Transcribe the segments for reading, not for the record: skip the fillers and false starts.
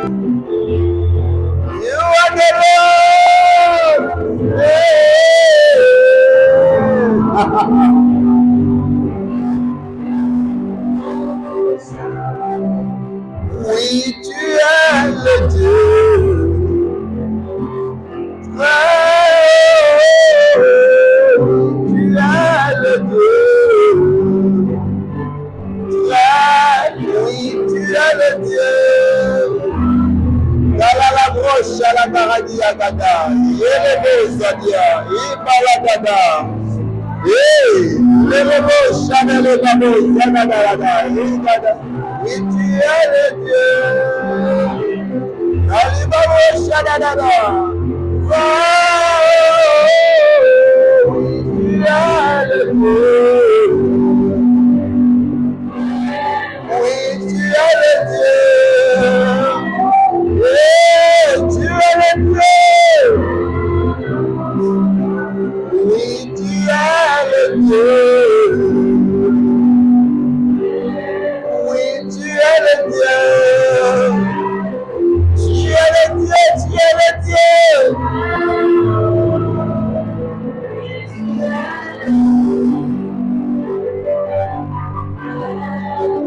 You are the Lord. Oui, tu es le Dieu. Tu es le Dieu. Oui, tu es le Dieu. Dala la broche à la paradis à Gada. Yelebo Zadia. Ibalagada. Lelebo Chanel Babo Zanada. Oui, tu es le Dieu. Alibabo Chanada. Oui, tu es le Dieu. Oui, tu es le Dieu. Tu es le Dieu. Oui, tu es le Dieu. Oui, tu es le Dieu. Tu es le Dieu, tu es le Dieu.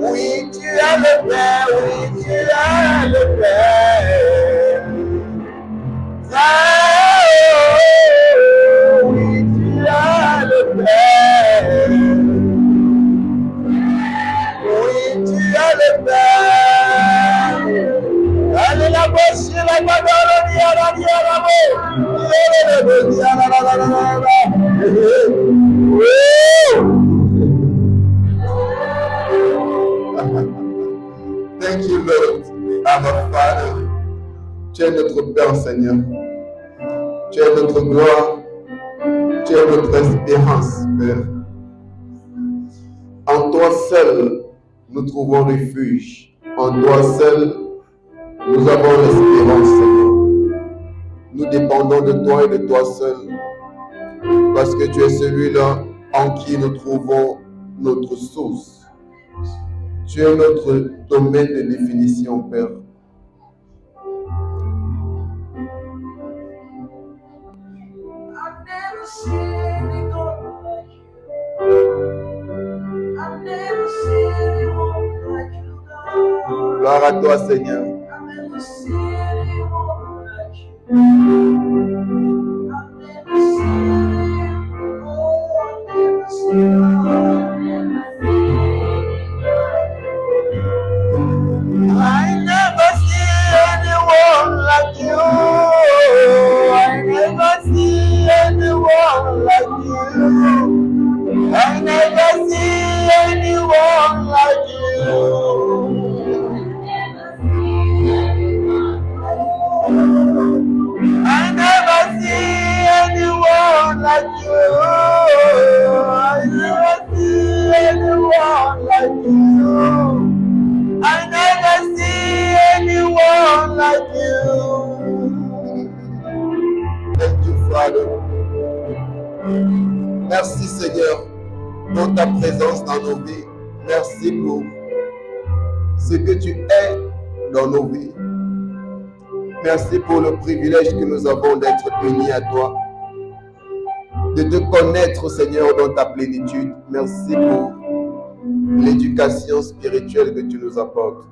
Oui, tu es le Père, oui, tu es le Père. Oui, tu es le Père. Oui, tu es le Père. Allez la bosse, la madame, Thank you, Lord, our Father. Tu es notre Père, Seigneur. Tu es notre gloire. Tu es notre espérance, Père. En toi seul, nous trouvons refuge. En toi seul, nous avons l'espérance, Seigneur. Nous dépendons de toi et de toi seul. Parce que tu es celui-là en qui nous trouvons notre source. Tu es notre domaine de définition, Père. Gloire à toi, Seigneur. I never see anyone like you. I never see anyone like you. I never see anyone like you. I never see anyone like you. I never see anyone like you. I never see anyone like you. Thank you, Father. Merci, Seigneur, pour ta présence dans nos vies. Merci pour ce que tu es dans nos vies. Merci pour le privilège que nous avons d'être unis à toi, de te connaître, Seigneur, dans ta plénitude. Merci pour l'éducation spirituelle que tu nous apportes.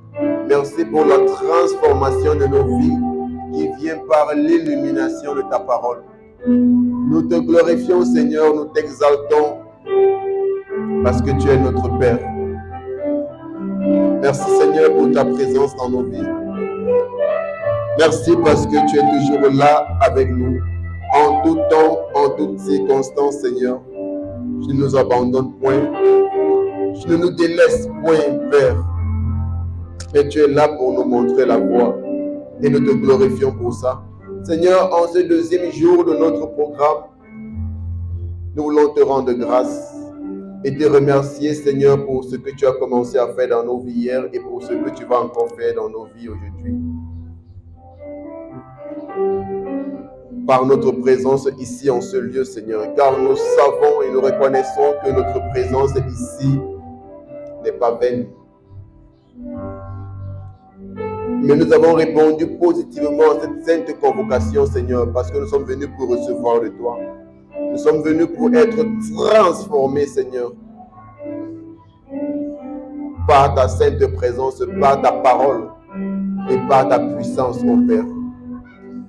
Merci pour la transformation de nos vies qui vient par l'illumination de ta parole. Nous te glorifions, Seigneur, nous t'exaltons parce que tu es notre Père. Merci, Seigneur, pour ta présence dans nos vies. Merci parce que tu es toujours là avec nous, en tout temps, en toutes circonstances, Seigneur. Tu ne nous abandonnes point. Tu ne nous délaisses point, Père. Mais tu es là pour nous montrer la voie et nous te glorifions pour ça. Seigneur, en ce deuxième jour de notre programme, nous voulons te rendre grâce et te remercier, Seigneur, pour ce que tu as commencé à faire dans nos vies hier et pour ce que tu vas encore faire dans nos vies aujourd'hui. Par notre présence ici en ce lieu, Seigneur, car nous savons et nous reconnaissons que notre présence ici n'est pas vaine. Mais nous avons répondu positivement à cette sainte convocation, Seigneur, parce que nous sommes venus pour recevoir de toi. Nous sommes venus pour être transformés, Seigneur, par ta sainte présence, par ta parole et par ta puissance, mon Père.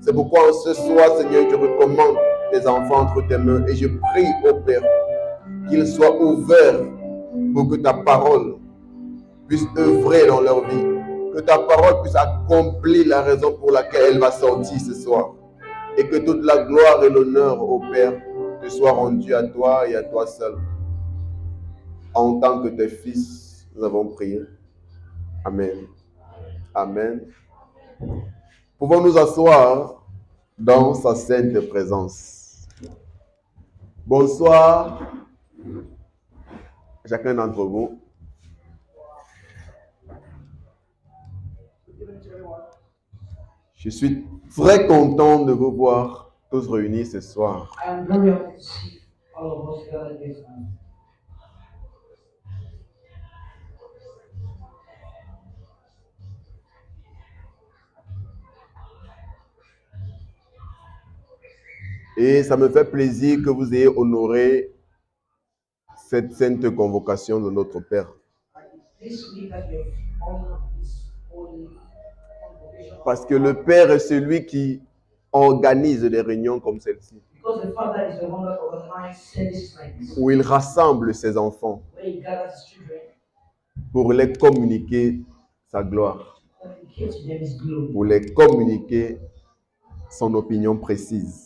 C'est pourquoi ce soir, Seigneur, je recommande tes enfants entre tes mains et je prie au Père qu'ils soient ouverts pour que ta parole puisse œuvrer dans leur vie, que ta parole puisse accomplir la raison pour laquelle elle va sortir ce soir et que toute la gloire et l'honneur au Père te soient rendus à toi et à toi seul. En tant que tes fils, nous avons prié. Amen. Amen. Pouvons nous asseoir dans sa sainte présence. Bonsoir à chacun d'entre vous. Je suis très content de vous voir tous réunis ce soir. Et ça me fait plaisir que vous ayez honoré cette sainte convocation de notre Père. Parce que le Père est celui qui organise des réunions comme celle-ci, où il rassemble ses enfants pour les communiquer sa gloire, pour les communiquer son opinion précise.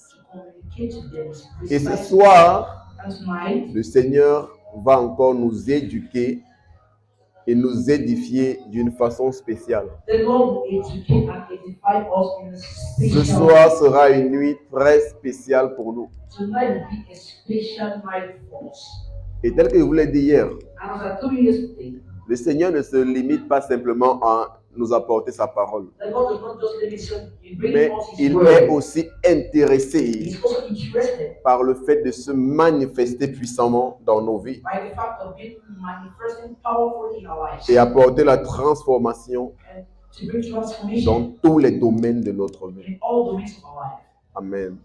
Et ce soir, le Seigneur va encore nous éduquer et nous édifier d'une façon spéciale. Ce soir sera une nuit très spéciale pour nous. Et tel que je vous l'ai dit hier, le Seigneur ne se limite pas simplement à nous apporter sa parole, mais il est aussi intéressé par le fait de se manifester puissamment dans nos vies et apporter la transformation dans tous les domaines de notre vie. Amen.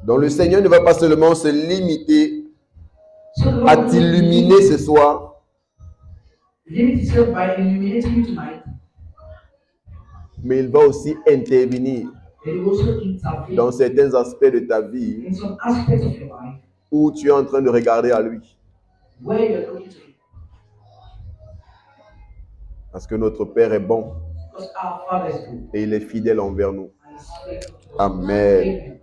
Donc le Seigneur ne va pas seulement se limiter à t'illuminer ce soir, mais il va aussi intervenir dans certains aspects de ta vie où tu es en train de regarder à lui. Parce que notre Père est bon et il est fidèle envers nous. Amen.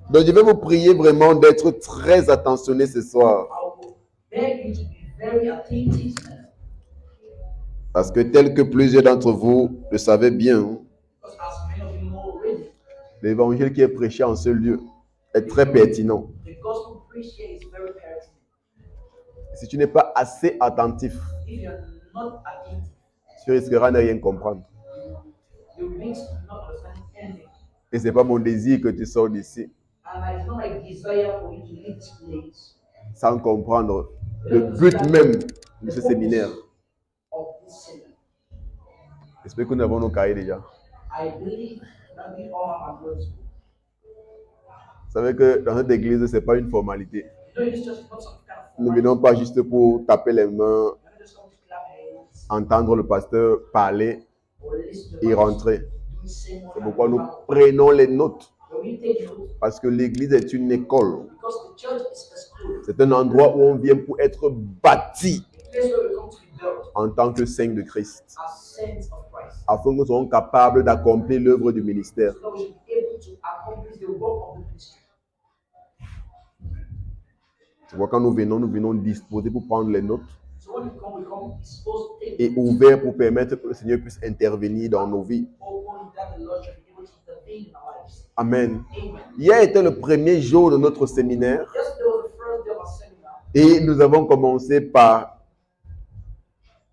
Donc je vais vous prier vraiment d'être très attentionné ce soir. Parce que tel que plusieurs d'entre vous le savez bien, l'évangile qui est prêché en ce lieu est très pertinent. Si tu n'es pas assez attentif, tu risqueras de ne rien comprendre. Et ce n'est pas mon désir que tu sors d'ici sans comprendre le but même de ce séminaire. J'espère que nous avons nos cahiers déjà. Vous savez que dans cette église, ce n'est pas une formalité. Nous ne venons pas juste pour taper les mains, entendre le pasteur parler et rentrer. C'est pourquoi nous prenons les notes. Parce que l'église est une école. C'est un endroit où on vient pour être bâti en tant que saint de Christ, afin que nous soyons capables d'accomplir l'œuvre du ministère. Tu vois, quand nous venons disposés pour prendre les notes et ouverts pour permettre que le Seigneur puisse intervenir dans nos vies. Amen. Hier était le premier jour de notre séminaire et nous avons commencé par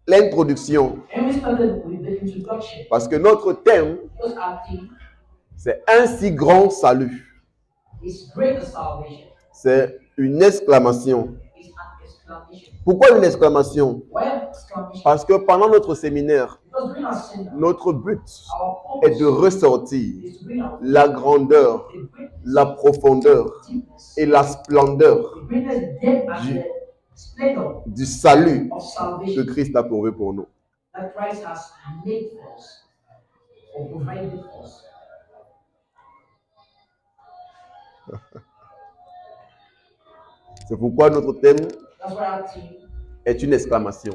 l'introduction. Parce que notre thème, c'est un si grand salut. C'est une exclamation. Pourquoi une exclamation? Parce que pendant notre séminaire, notre but est de ressortir la grandeur, la profondeur et la splendeur du salut que Christ a prouvé pour nous. C'est pourquoi notre thème est une exclamation.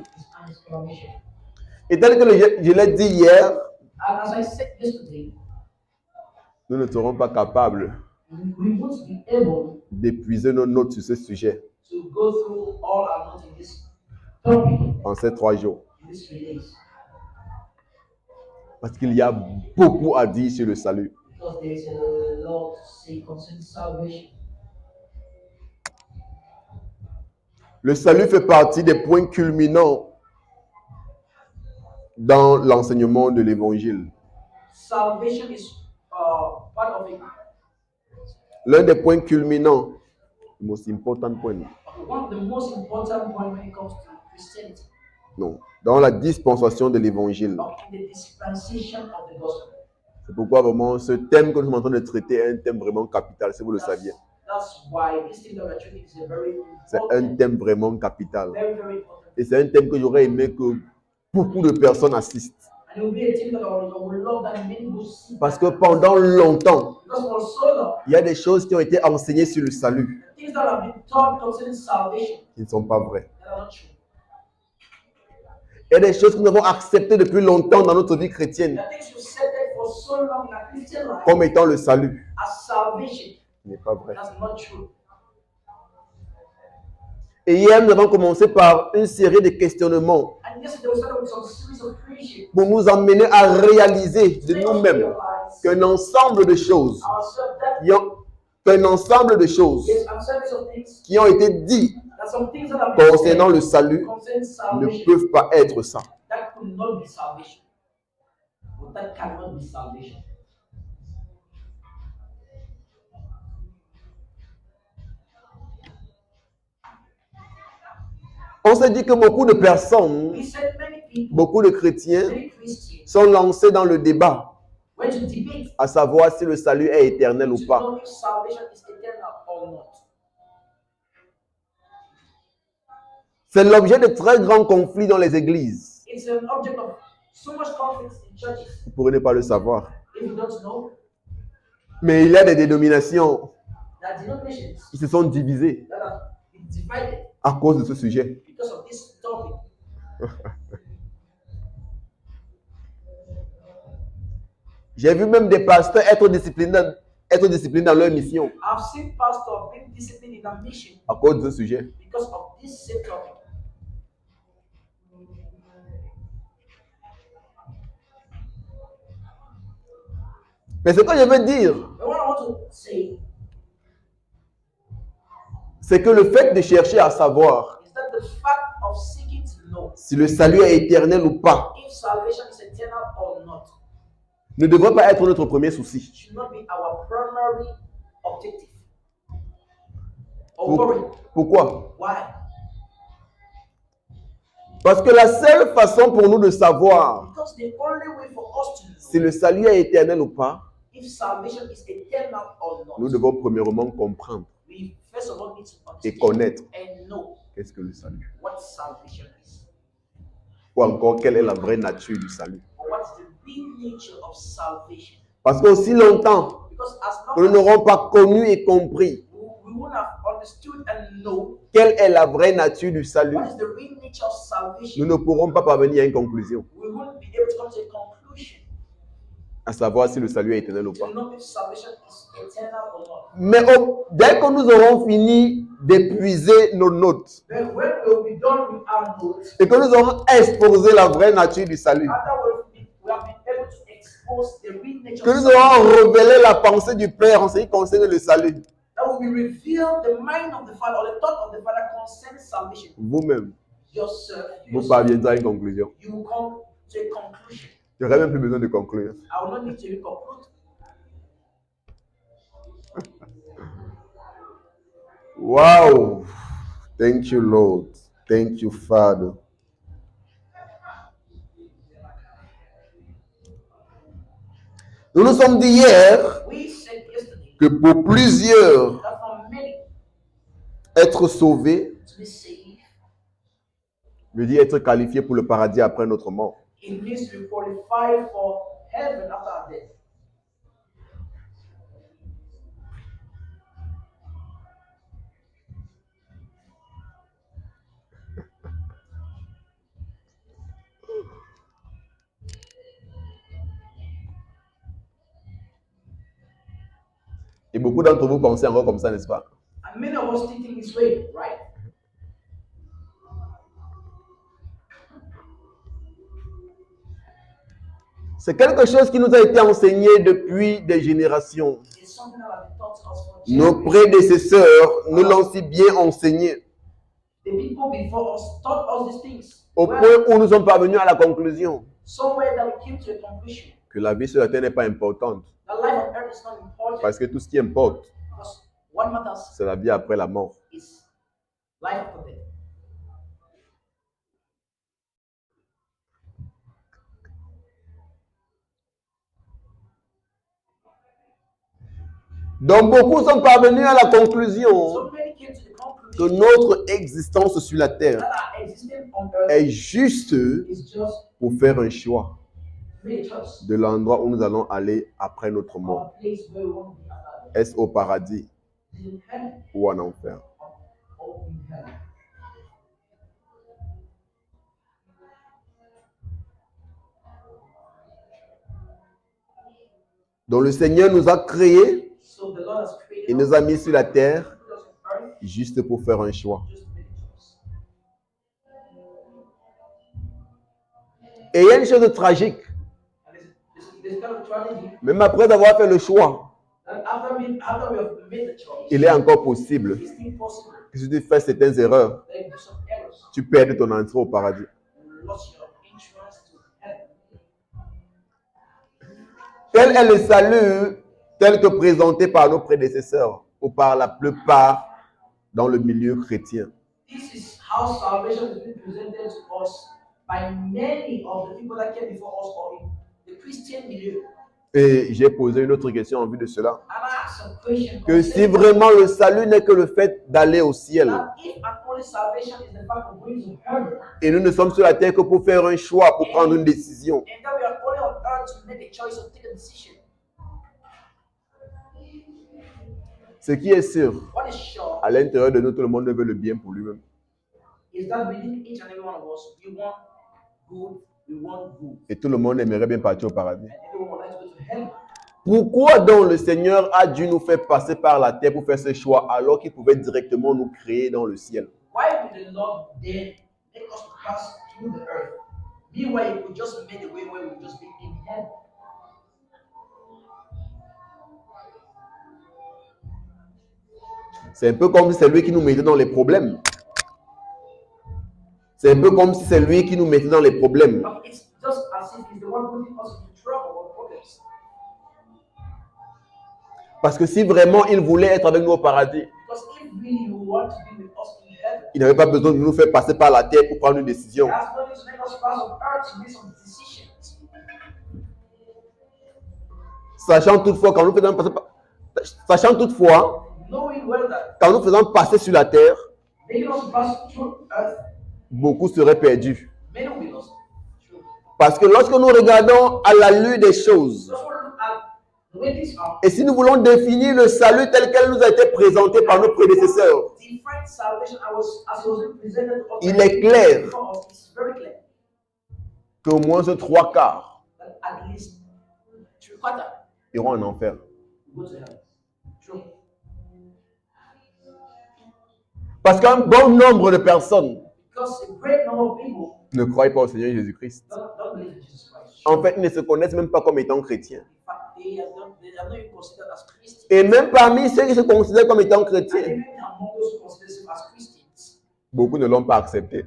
Et tel que je l'ai dit hier, nous ne serons pas capables d'épuiser nos notes sur ce sujet en ces 3 jours. Parce qu'il y a beaucoup à dire sur le salut. Le salut fait partie des points culminants dans l'enseignement de l'évangile. L'un des points culminants, most important point. Non, dans la dispensation de l'évangile. C'est pourquoi vraiment ce thème que nous sommes en train de traiter est un thème vraiment capital, si vous le saviez. C'est un thème vraiment capital. Et c'est un thème que j'aurais aimé que beaucoup de personnes assistent. Parce que pendant longtemps, il y a des choses qui ont été enseignées sur le salut qui ne sont pas vraies. Il y a des choses que nous avons acceptées depuis longtemps dans notre vie chrétienne comme étant le salut. Ce n'est pas vrai. Et hier, nous avons commencé par une série de questionnements pour nous emmener à réaliser de nous-mêmes qu'un ensemble de choses qui ont été dites concernant le salut ne peuvent pas être ça. On s'est dit que beaucoup de personnes, beaucoup de chrétiens sont lancés dans le débat, à savoir si le salut est éternel ou pas. C'est l'objet de très grands conflits dans les églises. Vous pourrez ne pas le savoir. Mais il y a des dénominations qui se sont divisées à cause de ce sujet. J'ai vu même des pasteurs être disciplinés dans leur mission à cause de ce sujet. Mais ce que je veux dire, c'est que le fait de chercher à savoir si le salut est éternel ou pas ne devrait pas être notre premier souci. Pourquoi? Parce que la seule façon pour nous de savoir si le salut est éternel ou pas, nous devons premièrement comprendre et connaître qu'est-ce que le salut. Ou encore, quelle est la vraie nature du salut. Parce qu'aussi longtemps que nous n'aurons pas connu et compris quelle est la vraie nature du salut, nous ne pourrons pas parvenir à une conclusion, à savoir si le salut est éternel ou pas. Mais dès que nous aurons fini d'épuiser nos notes et que nous aurons exposé la vraie nature du salut, que nous aurons révélé la pensée du Père en ce qui concerne le salut, vous-même, vous parviendrez à une conclusion. Je n'aurai même plus besoin de conclure. Wow. Thank you, Lord. Thank you, Father. Nous nous sommes dit hier que pour plusieurs, être sauvé veut dire être qualifié pour le paradis après notre mort. Et beaucoup d'entre vous pensez encore comme ça, n'est-ce pas? C'est quelque chose qui nous a été enseigné depuis des générations. Nos prédécesseurs nous l'ont si bien enseigné. Au point où nous sommes parvenus à la conclusion que la vie sur la terre n'est pas importante. Parce que tout ce qui importe, c'est la vie après la mort. Donc beaucoup sont parvenus à la conclusion que notre existence sur la terre est juste pour faire un choix de l'endroit où nous allons aller après notre mort. Est-ce au paradis ou en enfer? Donc le Seigneur nous a créés et nous a mis sur la terre juste pour faire un choix. Et il y a une chose tragique. Même après avoir fait le choix, il est encore possible que si tu fais certaines erreurs, tu perds ton entrée au paradis. Tel est le salut tel que présenté par nos prédécesseurs ou par la plupart dans le milieu chrétien. This is how salvation has been presented to us by many of the people that came before us or in the Christian milieu. Et j'ai posé une autre question en vue de cela. Que si vraiment le salut n'est que le fait d'aller au ciel, et nous ne sommes sur la terre que pour faire un choix, pour prendre une décision. Ce qui est sûr, à l'intérieur de nous, tout le monde veut le bien pour lui-même. Et tout le monde aimerait bien partir au paradis. Pourquoi donc le Seigneur a dû nous faire passer par la terre pour faire ce choix alors qu'il pouvait directement nous créer dans le ciel? C'est un peu comme si c'est lui qui nous mettait dans les problèmes. C'est un peu comme si c'est lui qui nous mettait dans les problèmes. Parce que si vraiment il voulait être avec nous au paradis, il n'avait pas besoin de nous faire passer par la terre pour prendre une décision. Sachant toutefois, quand nous faisons passer par... quand nous faisons passer sur la terre, beaucoup seraient perdus. Parce que lorsque nous regardons à la lueur des choses, et si nous voulons définir le salut tel qu'elle nous a été présenté par nos prédécesseurs, il est clair qu'au moins 3/4 iront en enfer. Parce qu'un bon nombre de personnes ne croient pas au Seigneur Jésus-Christ. En fait, ils ne se connaissent même pas comme étant chrétiens. Et même parmi ceux qui se considèrent comme étant chrétiens, beaucoup ne l'ont pas accepté.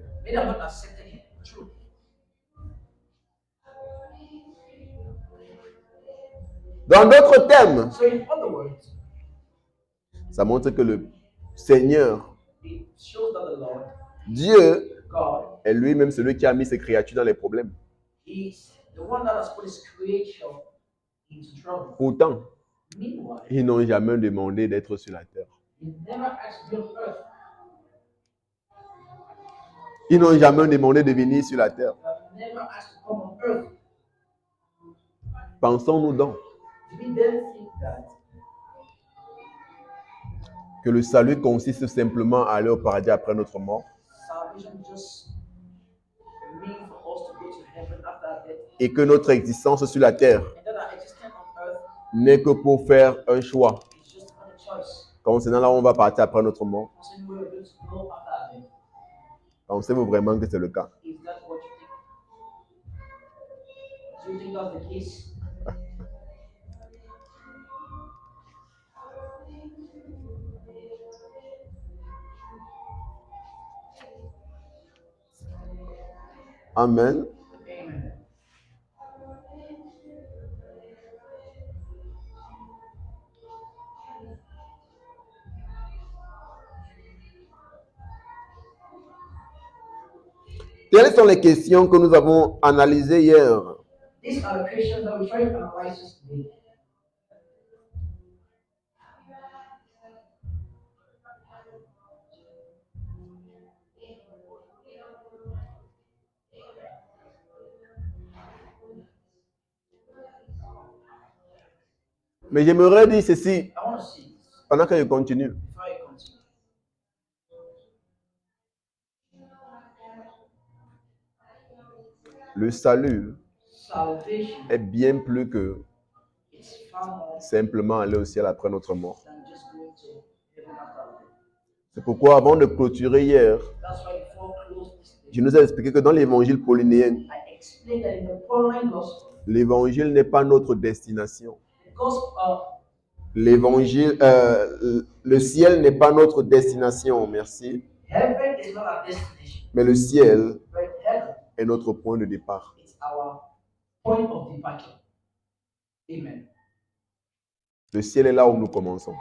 Dans d'autres termes, ça montre que Seigneur, it shows that the Lord, Dieu God, est lui-même celui qui a mis ses créatures dans les problèmes. is the one that has put his creation into trouble. Pourtant, Meanwhile, ils n'ont jamais demandé d'être sur la terre. he never asked to be on earth. Ils n'ont jamais demandé de venir sur la terre. He never asked to come on earth. Pensons-nous donc Do we then think that que le salut consiste simplement à aller au paradis après notre mort salvation just means for us to go to heaven after our death, et que notre existence sur la terre and that our existence on earth n'est que pour faire un choix is just a choice? concernant là où on va partir après notre mort? Concerning where we're going to go after our death. Pensez-vous vraiment que c'est le cas? Is that what you think? Do you think that's the case? Amen. Amen. Quelles sont les questions que nous avons analysées hier? These are the questions that we try to analyze today. Mais j'aimerais dire ceci I want to see this pendant que je continue. before I continue. Le salut Salvation est bien plus que is far more simplement aller au ciel après notre mort. than just going to heaven after our death. C'est pourquoi avant de clôturer hier, That's why before I close this day, je nous ai expliqué que dans l'évangile paulinien, I explained that in the Pauline gospel, l'évangile n'est pas notre destination. the gospel, L'évangile, le ciel n'est pas notre destination, merci. heaven is not our destination, Mais le ciel but heaven est notre point de départ. is our point of departure. Amen. Le ciel est là où nous commençons.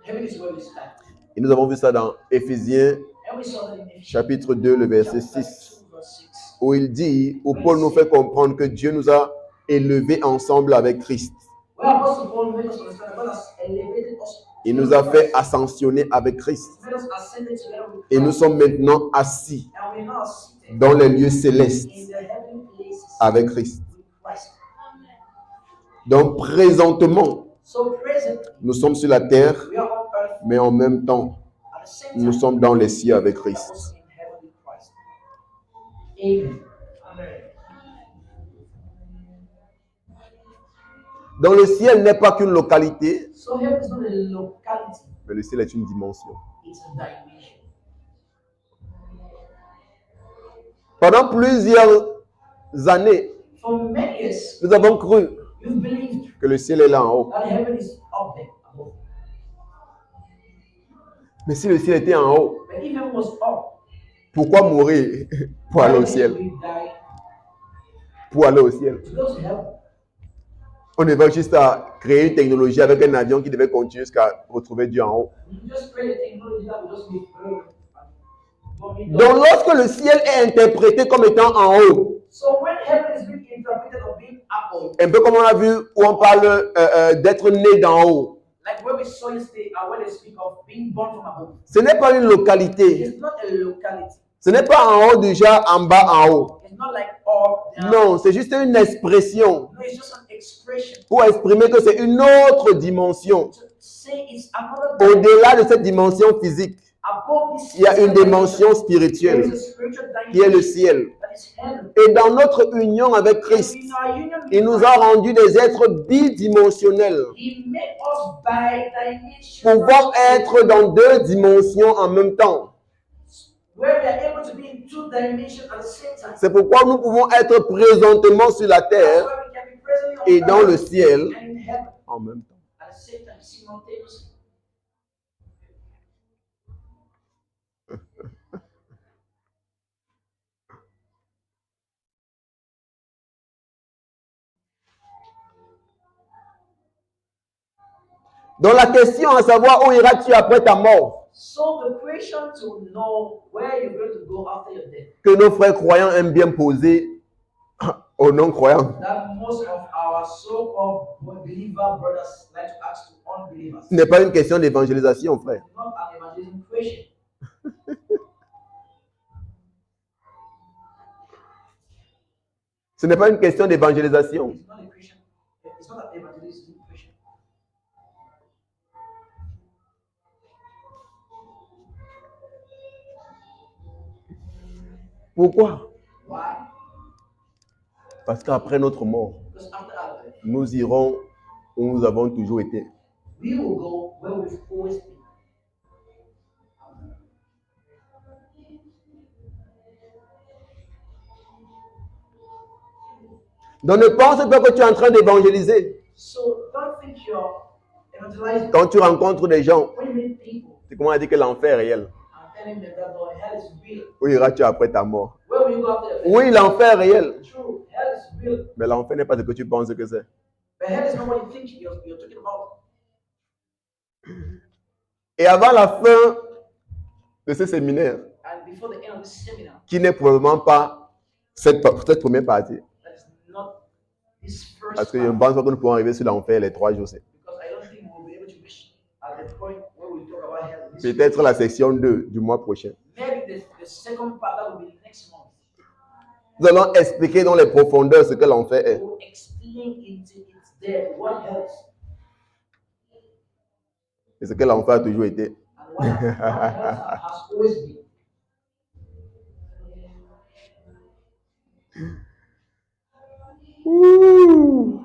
Heaven is where we start. Et nous avons vu ça dans Éphésiens And we saw that in Ephesians chapitre 2, le verset chapter 6, 2, verse 6. où il dit, où Paul nous fait comprendre que Dieu nous a élevés ensemble avec Christ. Where Apostle Paul made us understand that God has elevated us. Il nous a fait ascensionner avec Christ. Made us ascended together with Et nous Christ. sommes maintenant assis And we're now seated dans les lieux célestes in the heavenly places avec Christ. with Christ. Donc présentement, So present, nous sommes sur la terre, we are on earth mais en même temps, at the same nous time. sommes dans les cieux avec We are also Christ. in heaven with Christ. Amen. Amen. Donc le ciel n'est pas qu'une localité, So heaven is not a locality, mais le ciel est une dimension. it's a dimension. Pendant plusieurs années, For many years, nous avons cru you've believed que le ciel est là en haut. that heaven is up there above. Mais si le ciel était en haut, But if heaven was up, pourquoi mourir pour aller au ciel? we die Pour aller au ciel. to go to heaven. On devait juste à créer une technologie avec un avion qui devait continuer jusqu'à retrouver Dieu en haut. You just pray the technology that will just be through. Donc lorsque le ciel est interprété comme étant en haut, So when heaven is being interpreted of being up, un peu comme on a vu où on parle d'être né d'en haut, like when we saw yesterday, when they speak of being born from above, ce n'est pas une localité. it's not a locality. Ce n'est pas en haut déjà, en bas, en haut. It's not like up, down. Non, c'est juste une expression No, it's just an expression pour exprimer que c'est une autre dimension. to say it's another Au-delà de cette dimension physique, above this. il y a une dimension There is spirituelle a spiritual qui est le dimension ciel. that is heaven. Et dans notre union avec Christ, In our union with il nous Christ, a rendus des êtres bidimensionnels, He made us bi-dimensional, pouvant être dans deux dimensions en même temps. where we are able to be in two dimensions at the same time. C'est pourquoi nous pouvons être présentement sur la That's terre why we can be presently on et dans le earth ciel and in heaven en même temps. at the same time, simultaneously. Donc la question à savoir où iras-tu après ta mort? So the question to know where you're going to go after your death. Que nos frères croyants aiment bien poser aux non-croyants. That most of our so-called believer brothers like to ask to unbelievers. Ce n'est pas une question d'évangélisation, frère. It's not an evangelism question. Ce n'est pas une question d'évangélisation. It's not a question. It's not an evangelism question. Pourquoi? Why? Parce qu'après notre mort, Because after our death, nous irons où nous avons toujours été. we will go where we've always been. Donc ne pense pas que tu es en train d'évangéliser. So don't think you're evangelizing. Quand tu rencontres des gens, When you meet people, tu commences à dire que l'enfer est réel. I'm telling them that the hell is real. Où iras-tu après ta mort? Where will you go after your death? Oui, l'enfer est réel. True, hell is real. Mais l'enfer n'est pas ce que tu penses que c'est. But hell is not what you think you're talking about. Et avant la fin de ce séminaire, And before the end of this seminar, qui n'est probablement pas cette première partie, that is not this first parce que je ne part, pense pas que nous pouvons arriver sur l'enfer les 3 jours. because I don't think we'll be able to reach at the point where we talk about hell. This Peut-être la section 2 du mois prochain. maybe the second part that will be next month. Nous allons expliquer dans les profondeurs ce que l'enfer est. We'll explain into its depth what hell is Et ce que l'enfer a toujours été. and what hell has always been. Ouh.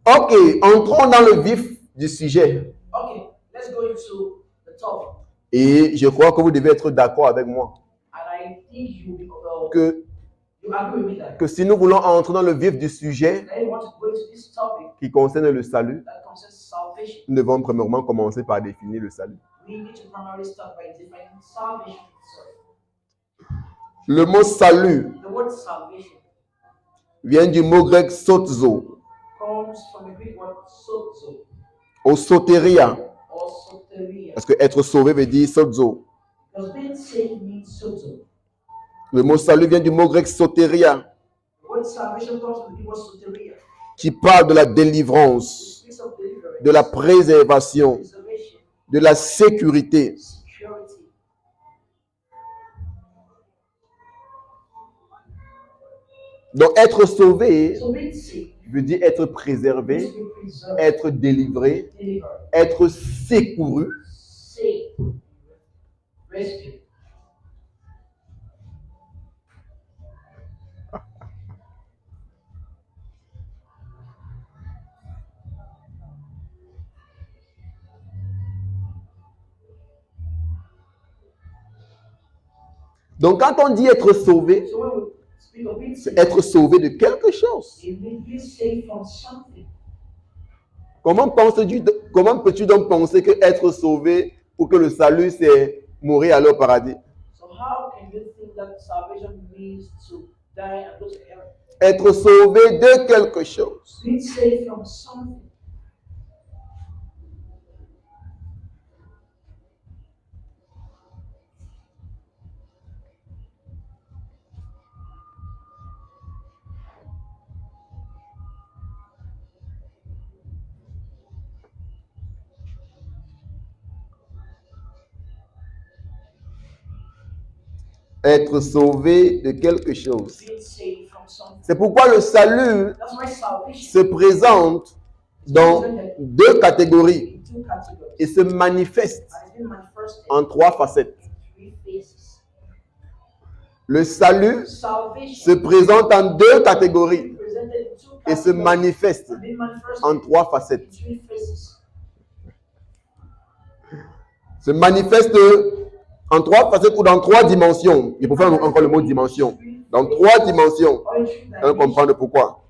Ok, entrons dans le vif du sujet. Okay, let's go into the topic. Et je crois que vous devez être d'accord avec moi And I think you que, agree with me that. que si nous voulons entrer dans le vif du sujet That you want to go into this topic qui concerne le salut, that concerns salvation. nous devons premièrement commencer par définir le salut. We need to primarily start by defining salvation itself. Le mot salut The word salvation vient du mot grec sozo, comes from the Greek word sozo ou soteria, or soteria. parce que être sauvé veut dire sozo. Because being saved means sozo. Le mot salut vient du mot grec soteria, The word salvation comes from the Greek word soteria. qui parle de la délivrance, It speaks of deliverance, de la préservation, preservation, de la sécurité. security. Donc être sauvé So being saved veut dire être means préservé, to be preserved, être délivré, delivered, être secouru. saved, rescued. Donc quand on dit être sauvé, So when we speak of being c'est saved, être sauvé de quelque chose. it means being saved from something. Comment peux-tu donc penser que être sauvé ou que le salut c'est mourir aller au paradis? So how can you think that salvation means to die and go to heaven? Être sauvé de quelque chose. Being saved from something. Être sauvé de quelque chose. Being saved from something. C'est pourquoi le salut That's why salvation se présente dans 2 catégories in two categories. et se manifeste And it's been manifested en 3 facettes. in 3 phases. Le salut Salvation se présente en 2 catégories is presented in 2 et se categories. manifeste And been manifested en 3 facettes. in 3 phases. Se manifeste en 3 facettes ou dans 3 dimensions. Il faut faire encore le mot dimension. Dans 3 dimensions. Or in 3 On va dimensions. comprendre pourquoi.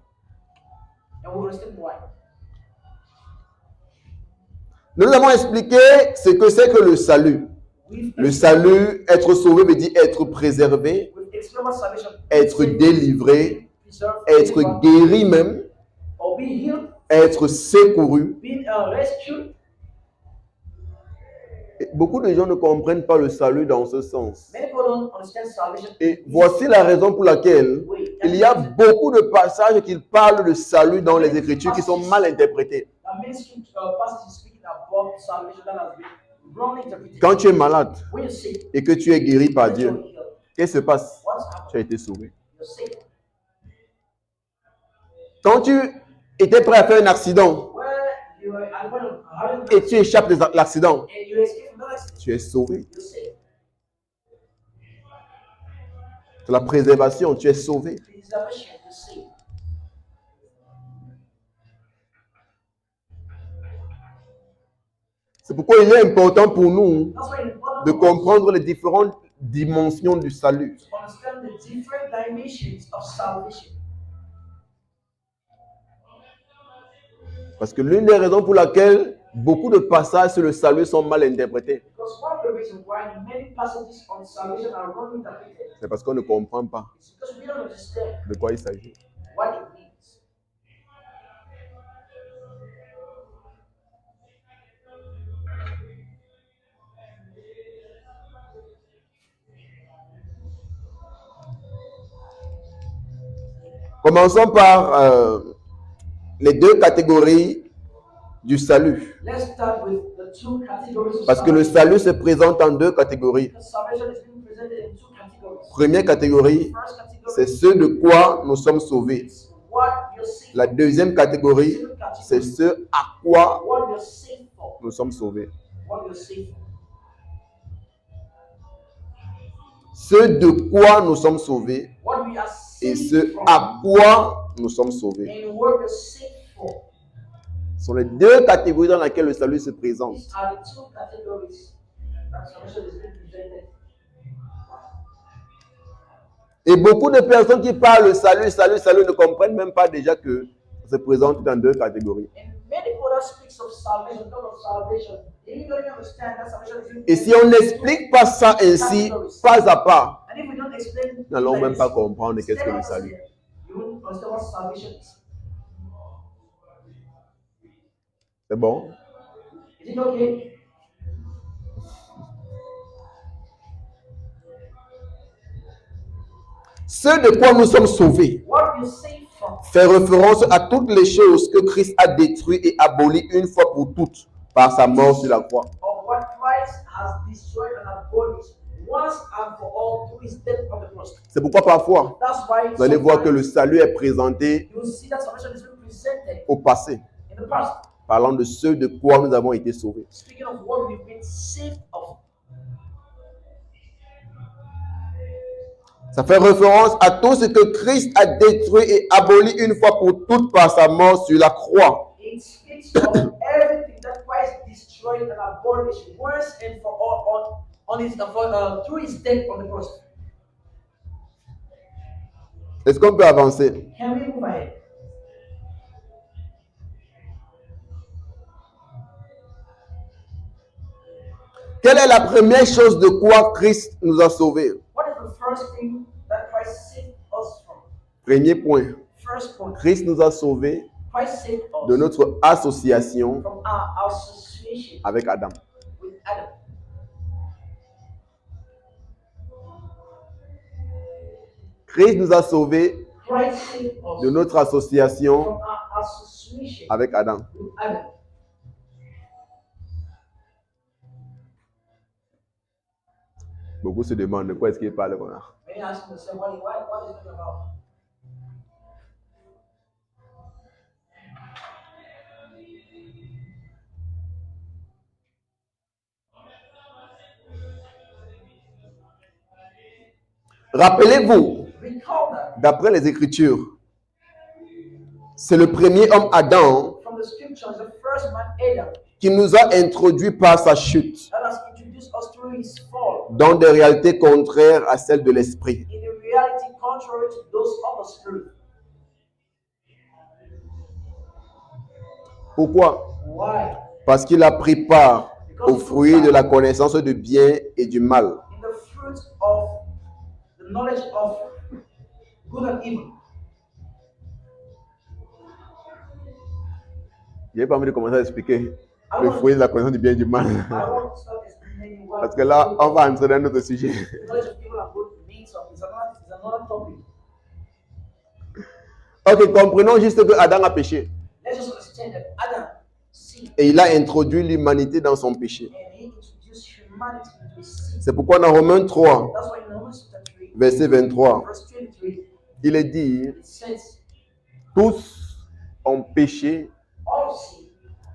And we'll understand why. Nous avons expliqué ce que c'est que le salut. Le salut, être sauvé veut dire être préservé, We've explained what salvation être means. délivré, Preserved, être delivered, guéri même, or being healed, être secouru. being rescued. Et beaucoup de gens ne comprennent pas le salut dans ce sens. Many people don't understand salvation. Et voici la raison pour laquelle il y a beaucoup de passages qui parlent de salut dans les Écritures qui sont mal interprétés. Quand tu es malade et que tu es guéri par Dieu, qu'est-ce qui se passe? Tu as été sauvé. Quand tu étais prêt à faire un accident et tu échappes de l'accident, tu es sauvé. C'est la préservation, tu es sauvé. C'est pourquoi il est important pour nous de comprendre les différentes dimensions du salut. Parce que l'une des raisons pour laquelle beaucoup de passages sur le salut sont mal interprétés, c'est parce qu'on ne comprend pas de quoi il s'agit. Commençons par les deux catégories du salut. Parce que le salut se présente en deux catégories. Première catégorie, c'est ce de quoi nous sommes sauvés. La deuxième catégorie, c'est ce à quoi nous sommes sauvés. Ce de quoi nous sommes sauvés et ce à quoi nous sommes sauvés sont les deux catégories dans lesquelles le salut se présente. Et beaucoup de personnes qui parlent de salut ne comprennent même pas déjà que ça se présente dans deux catégories. Et si on n'explique pas ça ainsi, pas à pas, nous n'allons même pas comprendre qu'est-ce que le salut. C'est bon? Ce de quoi nous sommes sauvés fait référence à toutes les choses que Christ a détruites et abolies une fois pour toutes par sa mort sur la croix. C'est pourquoi parfois, vous allez voir que le salut est présenté au passé, parlant de ce de quoi nous avons été sauvés. Ça fait référence à tout ce que Christ a détruit et aboli une fois pour toutes par sa mort sur la croix. Est-ce qu'on peut avancer? Quelle est la première chose de quoi Christ nous a sauvés? Premier point. Christ nous a sauvés de notre association avec Adam. Christ nous a sauvés de notre association avec Adam. Beaucoup se demandent de quoi est-ce qu'il parle. Rappelez-vous, d'après les Écritures, c'est le premier homme Adam qui nous a introduit par sa chute dans des réalités contraires à celles de l'esprit. Pourquoi? Parce qu'il a pris part au fruit de la connaissance du bien et du mal. Je n'ai pas envie de commencer à expliquer le fruit de la connaissance du bien et du mal. Parce que là, on va entrer dans un autre sujet. The knowledge of evil and good means of is another topic. Ok, comprenons juste que Adam a péché. Let's just understand that Adam sinned Et il a introduit l'humanité dans son péché. and he introduced humanity into his sin. C'est pourquoi dans Romains 3, That's why in Romans chapter 3, verset 23, verse 23, il est dit, it says, tous ont péché all sin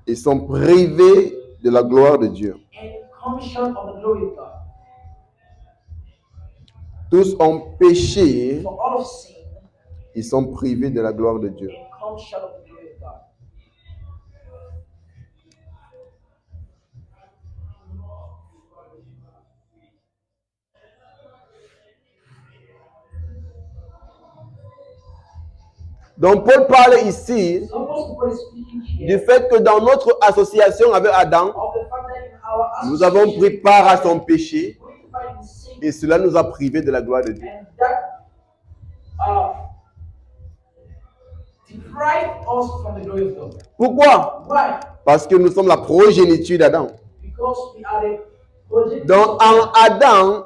et sont privés de la gloire de Dieu. and come short of the glory of God. Tous ont péché, For all of sin ils sont privés de la gloire de Dieu. and come short of the glory of God. Donc Paul parle ici So Apostle Paul is speaking du here fait que dans notre association avec Adam, of the fact that in our nous avons association, pris part à son péché we find sin et cela nous a privés de la gloire de Dieu. and that deprive us from the glory of God. Pourquoi? Why? Parce que nous sommes la progéniture d'Adam. Because we are the project. Donc en Adam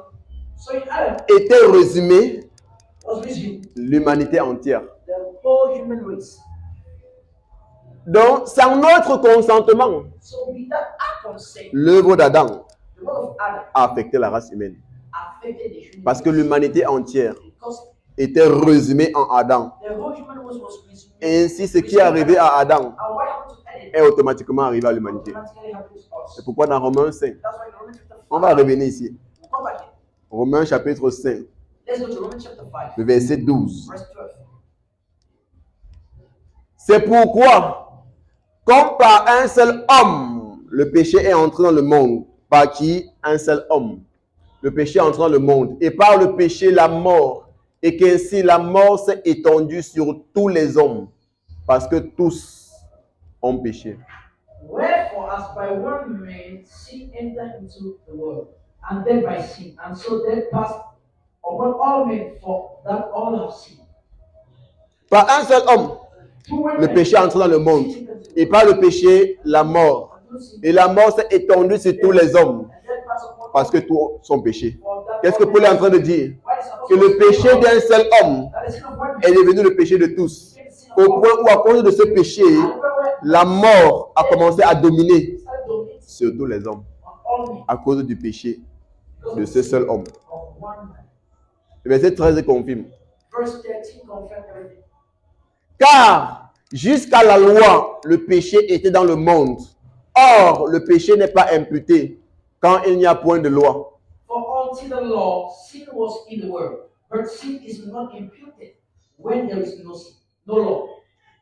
So in Adam était résumé was resumed l'humanité entière. the whole human race. Donc sans notre consentement, So without our consent, l'œuvre d'Adam the work of Adam a affecté la race humaine. affected the human Parce que race. l'humanité entière Because était résumée en Adam. the whole human race was resumed. Et ainsi, ce qui est arrivé à Adam And what happened to Adam est automatiquement arrivé à l'humanité. automatically happened to us. C'est pourquoi dans Romains 5, That's why in Romans chapter 5, on va revenir ici. we'll come back here. Romains chapitre 5, Let's go to Romans chapter 5, le verset 12. verse 12. C'est pourquoi, comme par un seul homme, le péché est entré dans le monde. Par qui? Un seul homme. Le péché est entré dans le monde. Et par le péché, la mort. Et qu'ainsi la mort s'est étendue sur tous les hommes. Parce que tous ont péché. Wherefore, as by one man sin entered into the world, and death by sin, and so death passed upon all men, for that all have sinned. Par un seul homme, Through one le man, péché est entré dans le monde. sin entered into the Et world, par le péché, la mort. and through sin, Et la mort s'est étendue sur tous les hommes. and death passed upon Parce que all men, tous sont péchés. for that Qu'est-ce que all Paul est men en train de dire? Why is supposed Que to le péché say d'un seul homme that the sin of one man est devenu le péché de tous. became the sin of Au all point où, à cause de ce péché, men, and where la mort a commencé à dominer started dominating sur tous les hommes. on all men À cause du péché because de of ce the seul sin homme. of one man. Le verset 13 confirme. Verse 13 confirms everything. Car jusqu'à la loi, le péché était dans le monde. Or, le péché n'est pas imputé quand il n'y a point de loi. For until the law, sin was in the world, but sin is not imputed when there is no sin, no law.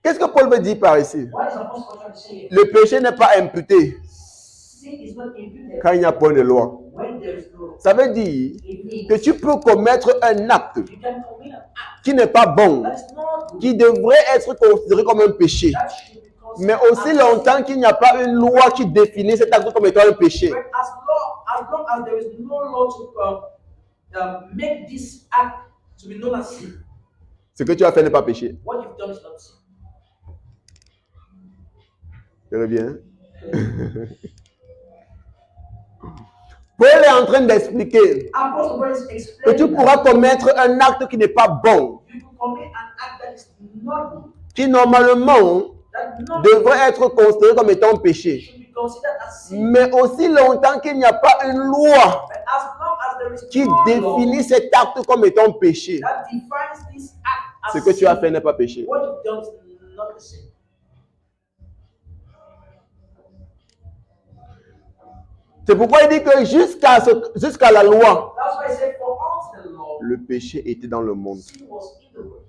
Qu'est-ce que Paul veut dire par ici? What is Apostle trying to say here? Le péché n'est pas imputé Sin is not imputed quand il n'y a point de loi. when there is no law. Ça veut dire It means que tu peux commettre un acte you can commit an act qui n'est pas bon, that is not good, qui devrait être considéré comme un péché. that should be Mais considered aussi as longtemps qu'il n'y a pas une loi qui définit cet acte comme étant un péché. sin. But as long as there is no law to make this act to be known as sin, Ce que tu as fait n'est pas péché. what you've done is not sin. Je reviens. Paul est en train d'expliquer Apostle Paul is que explaining tu pourras that commettre un acte qui n'est pas bon, you can commit an act that is not good, qui normalement that not devrait être considéré comme étant un péché. should be considered as sin. Mais aussi longtemps qu'il n'y a pas une loi But as long as there is qui no law définit cet acte comme étant péché, that defines this act ce as que tu as sin, fait n'est pas péché. what you've done is not a sin. C'est pourquoi il dit que jusqu'à la loi, That's why I said for until the law, le péché était dans le monde. sin was in the world.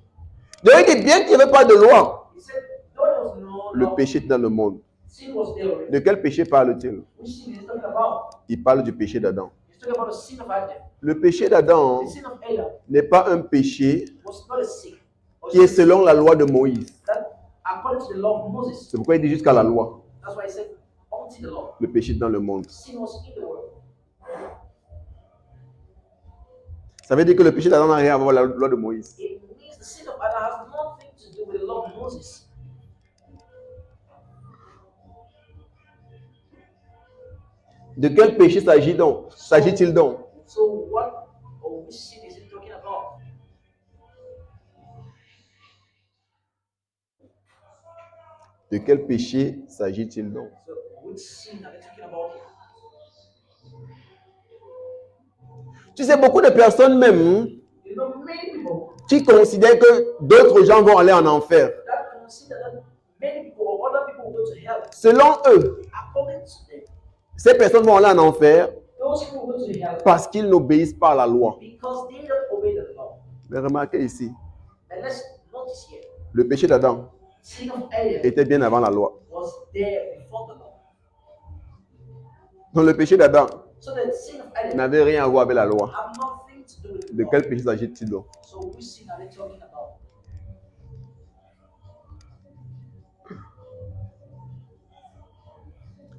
Donc il dit bien qu'il n'y avait pas de loi, He said though there was no le law, péché était dans le monde. sin was there already. De quel péché parle-t-il? Which sin is he talking about? Il parle du péché d'Adam. He's talking about the sin of Adam. Le péché d'Adam The sin of Adam n'est pas un péché was not a sin, or qui est sin selon la loi de Moïse. that according to the law of Moses. C'est pourquoi il dit jusqu'à la loi. That's why he said until the law, Le péché est dans le monde. sin was in the world. Ça veut dire que le péché d'Adam n'a rien à voir avec la loi de Moïse. It means the sin of Adam has nothing to do with the law of Moses. De quel péché s'agit-il donc? So what or which sin is it talking about? De quel péché s'agit-il donc? So which sin are they talking about here? Tu sais, beaucoup de personnes même You know, many people qui considèrent que d'autres gens vont aller en enfer. that consider that many people or other people will go to hell. Selon eux, According to them, ces personnes vont aller en enfer those people go to hell parce qu'ils n'obéissent pas à la loi. because they don't obey the law. Mais remarquez ici, And let's notice here, le péché d'Adam sin of Adam était bien avant la loi. was there before the law. Donc le péché d'Adam So the sin of Adam n'avait rien à voir avec la loi. have nothing to do with the De law. quel péché s'agit-il donc? So which sin are they talking about?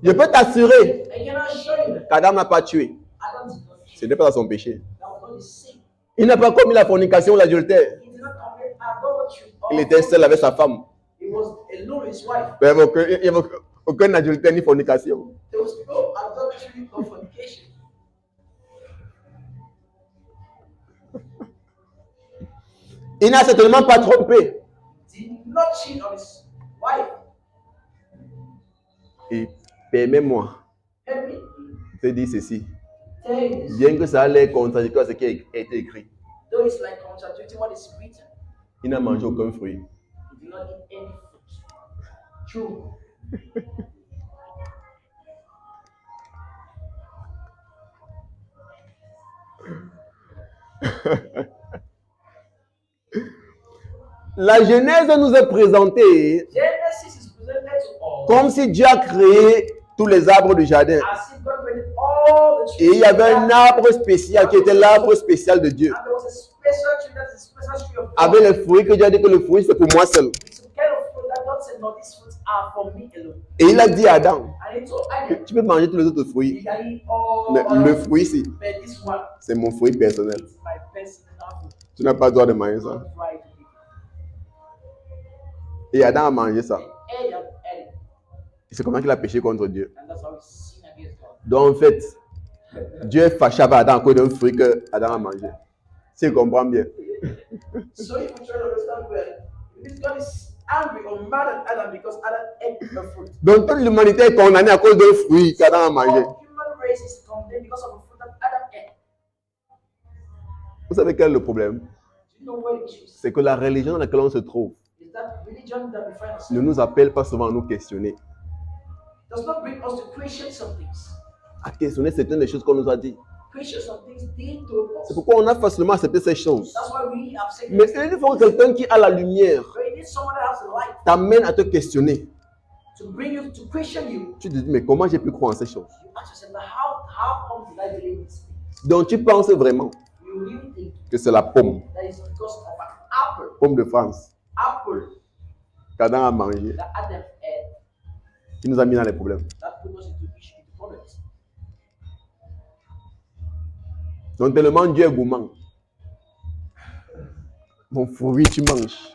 Je peux t'assurer I can assure you that qu'Adam n'a pas tué. Adam did not Ce kill. n'est pas dans son péché. That was not his sin. Il n'a pas commis la fornication ou l'adultère. He did not commit adultery. Il était seul avec sa femme. He was alone with his wife. Il n'y avait aucun adultère ni fornication. There was no adultery or fornication. Il n'a certainement pas trompé. Did not cheat on his wife. Et permets-moi Help me. de te dire ceci. Tell you this. Bien que ça allait contradictoire à ce qui a été écrit, Though it's like contradicting what is written, il n'a mangé aucun fruit. he did not eat any fruit. True. La Genèse nous est présentée Genesis is presented to all comme si Dieu a créé tous les arbres du jardin. as if God created all the trees. Et il y avait un arbre spécial qui était l'arbre spécial de Dieu. And there was a special tree that is a special tree of God. Avec les fruits que Dieu a dit que le fruit c'est pour moi seul. With some kind of fruit that God said, no, these fruits are for me alone. Et il a dit à Adam, And he told que Adam, tu peux manger tous les autres you fruits, can eat all mais le fruit ici, but this one, c'est mon fruit personnel. it's my personal food. Tu n'as pas le droit de manger ça. Don't try to eat Et Adam a mangé ça. it. Adam ate it. Et c'est comment qu'il a péché contre Dieu. And that's how he sinned against God. Donc en fait, Dieu est fâché avec Adam à cause d'un fruit que Adam a mangé. Si tu comprends bien. So if you try to understand well, it means God is angry or mad at Adam because Adam ate the fruit. Donc toute l'humanité est condamnée à cause d'un fruit qu'Adam a mangé. All human race is condemned because of the fruit that Adam ate. Vous savez quel est le problème? Do you know what the issue is? C'est que la religion dans laquelle on se trouve Is that religion that we find ne ourselves nous appelle pas souvent à nous questionner. does not bring us to question some things. À questionner certaines des choses qu'on nous a dit. Question some things they told us. C'est pourquoi on a facilement accepté ces choses. That's why we have said Mais il faut que quelqu'un qui a la lumière but you need someone that has the light t'amène à te questionner. to bring you to question you. Tu te dis, mais comment j'ai pu croire en ces choses? You ask yourself, but how come did I believe these things? Donc tu penses vraiment You really think que c'est la pomme, that is because of an apple, pomme de France, apple qu'Adam a mangé, that Adam ate qui nous a mis dans les problèmes. that put us into problems. Donc tellement Dieu est gourmand. Mon fruit, tu manges.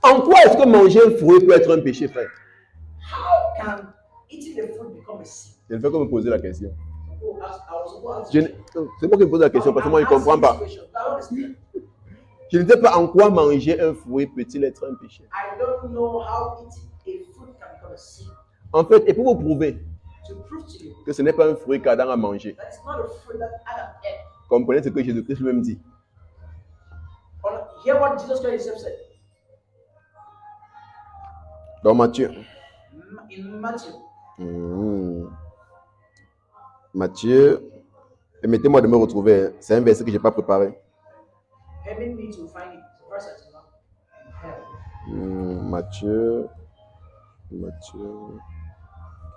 En quoi est-ce que manger un fruit peut être un péché, frère? How can eating the fruit become a sin? Je ne fais que me poser la question. Oh, I was supposed Je to ne- C'est moi qui me pose la question parce que moi je ne comprends pas. I Je ne sais pas en quoi manger un fruit peut-il être un péché. don't know how eating a fruit can become a sin. En fait, et pour vous prouver To prove to you que ce n'est pas un fruit qu'Adam a mangé, that it's not a fruit that Adam ate. comprenez ce que Jésus-Christ lui-même dit. Hear what Jesus Christ himself said Dans Matthieu. in Matthew. Matthieu. Permettez-moi de me retrouver. C'est un verset que je n'ai pas préparé. Permit me to find it. The verse I do not have. Matthieu. Matthieu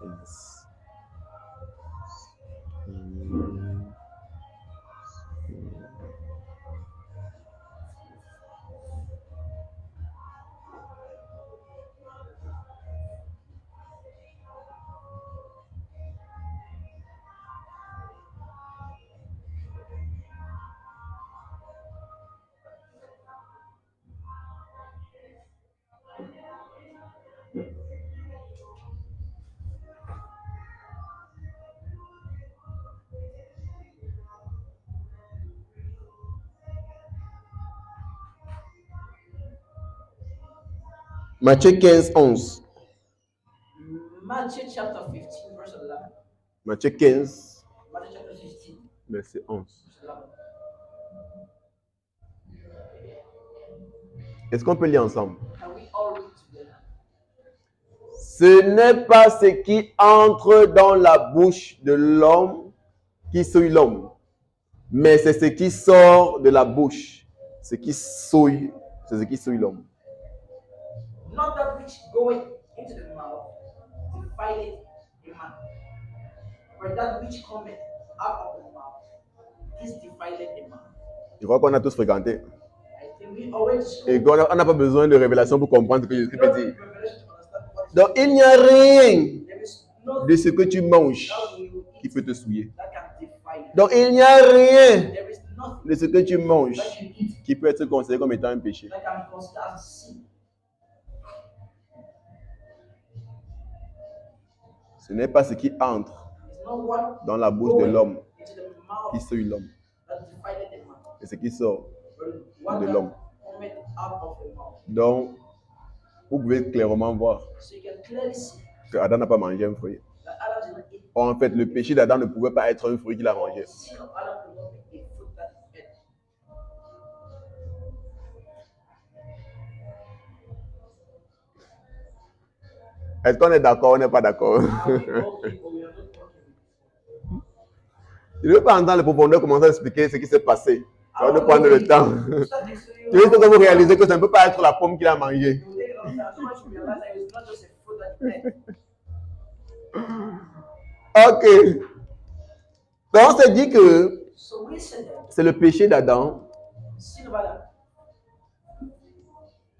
15. Matthieu 15, 11. Matthew chapter 15, verse 11. Matthieu 15, Matthew chapter 15, verset 11. verse 11. Est-ce qu'on peut lire ensemble? Can we all read together? Ce n'est pas ce qui entre dans la bouche de l'homme qui souille l'homme, mais c'est ce qui sort de la bouche. C'est ce qui souille l'homme. Not that which goeth into the mouth defileth a man, but that which cometh out of the mouth, this defileth a man. Je crois qu'on a tous fréquenté. I think we already school. Et qu'on n'a pas besoin de révélation pour comprendre ce que Jésus You veut don't dire. need revelation to understand what Donc, il n'y a rien there is nothing de ce que tu manges that you qui eat peut te souiller. that can defile you. Donc, il n'y a rien There is nothing de ce que tu manges that you eat qui peut être considéré comme étant un péché. that can consider as sin. Ce n'est pas ce qui entre It's not what dans la bouche de l'homme into the mouth qui souille l'homme, that defileth a man, mais ce qui sort. but what De that l'homme. cometh out of the mouth. Donc, vous pouvez clairement voir So you can clearly see que Adam n'a pas mangé un fruit. that Adam did not eat. En fait, le péché d'Adam ne pouvait pas être un fruit qu'il a mangé. The sin of Adam could not be a fruit that he ate. Est-ce qu'on est d'accord ou on n'est pas d'accord? Are we okay or we are not okay? Je ne veux pas entendre les profondeurs commencer à expliquer ce qui s'est passé. Ça va nous prendre le temps. Start explaining Je veux que vous réalisez que ça ne peut pas être la pomme qu'il a mangée. You will take it on that. So much you realize that it's not just a fruit that you ate. Ok. Donc, on s'est dit que So we said that c'est le péché d'Adam sin of Adam.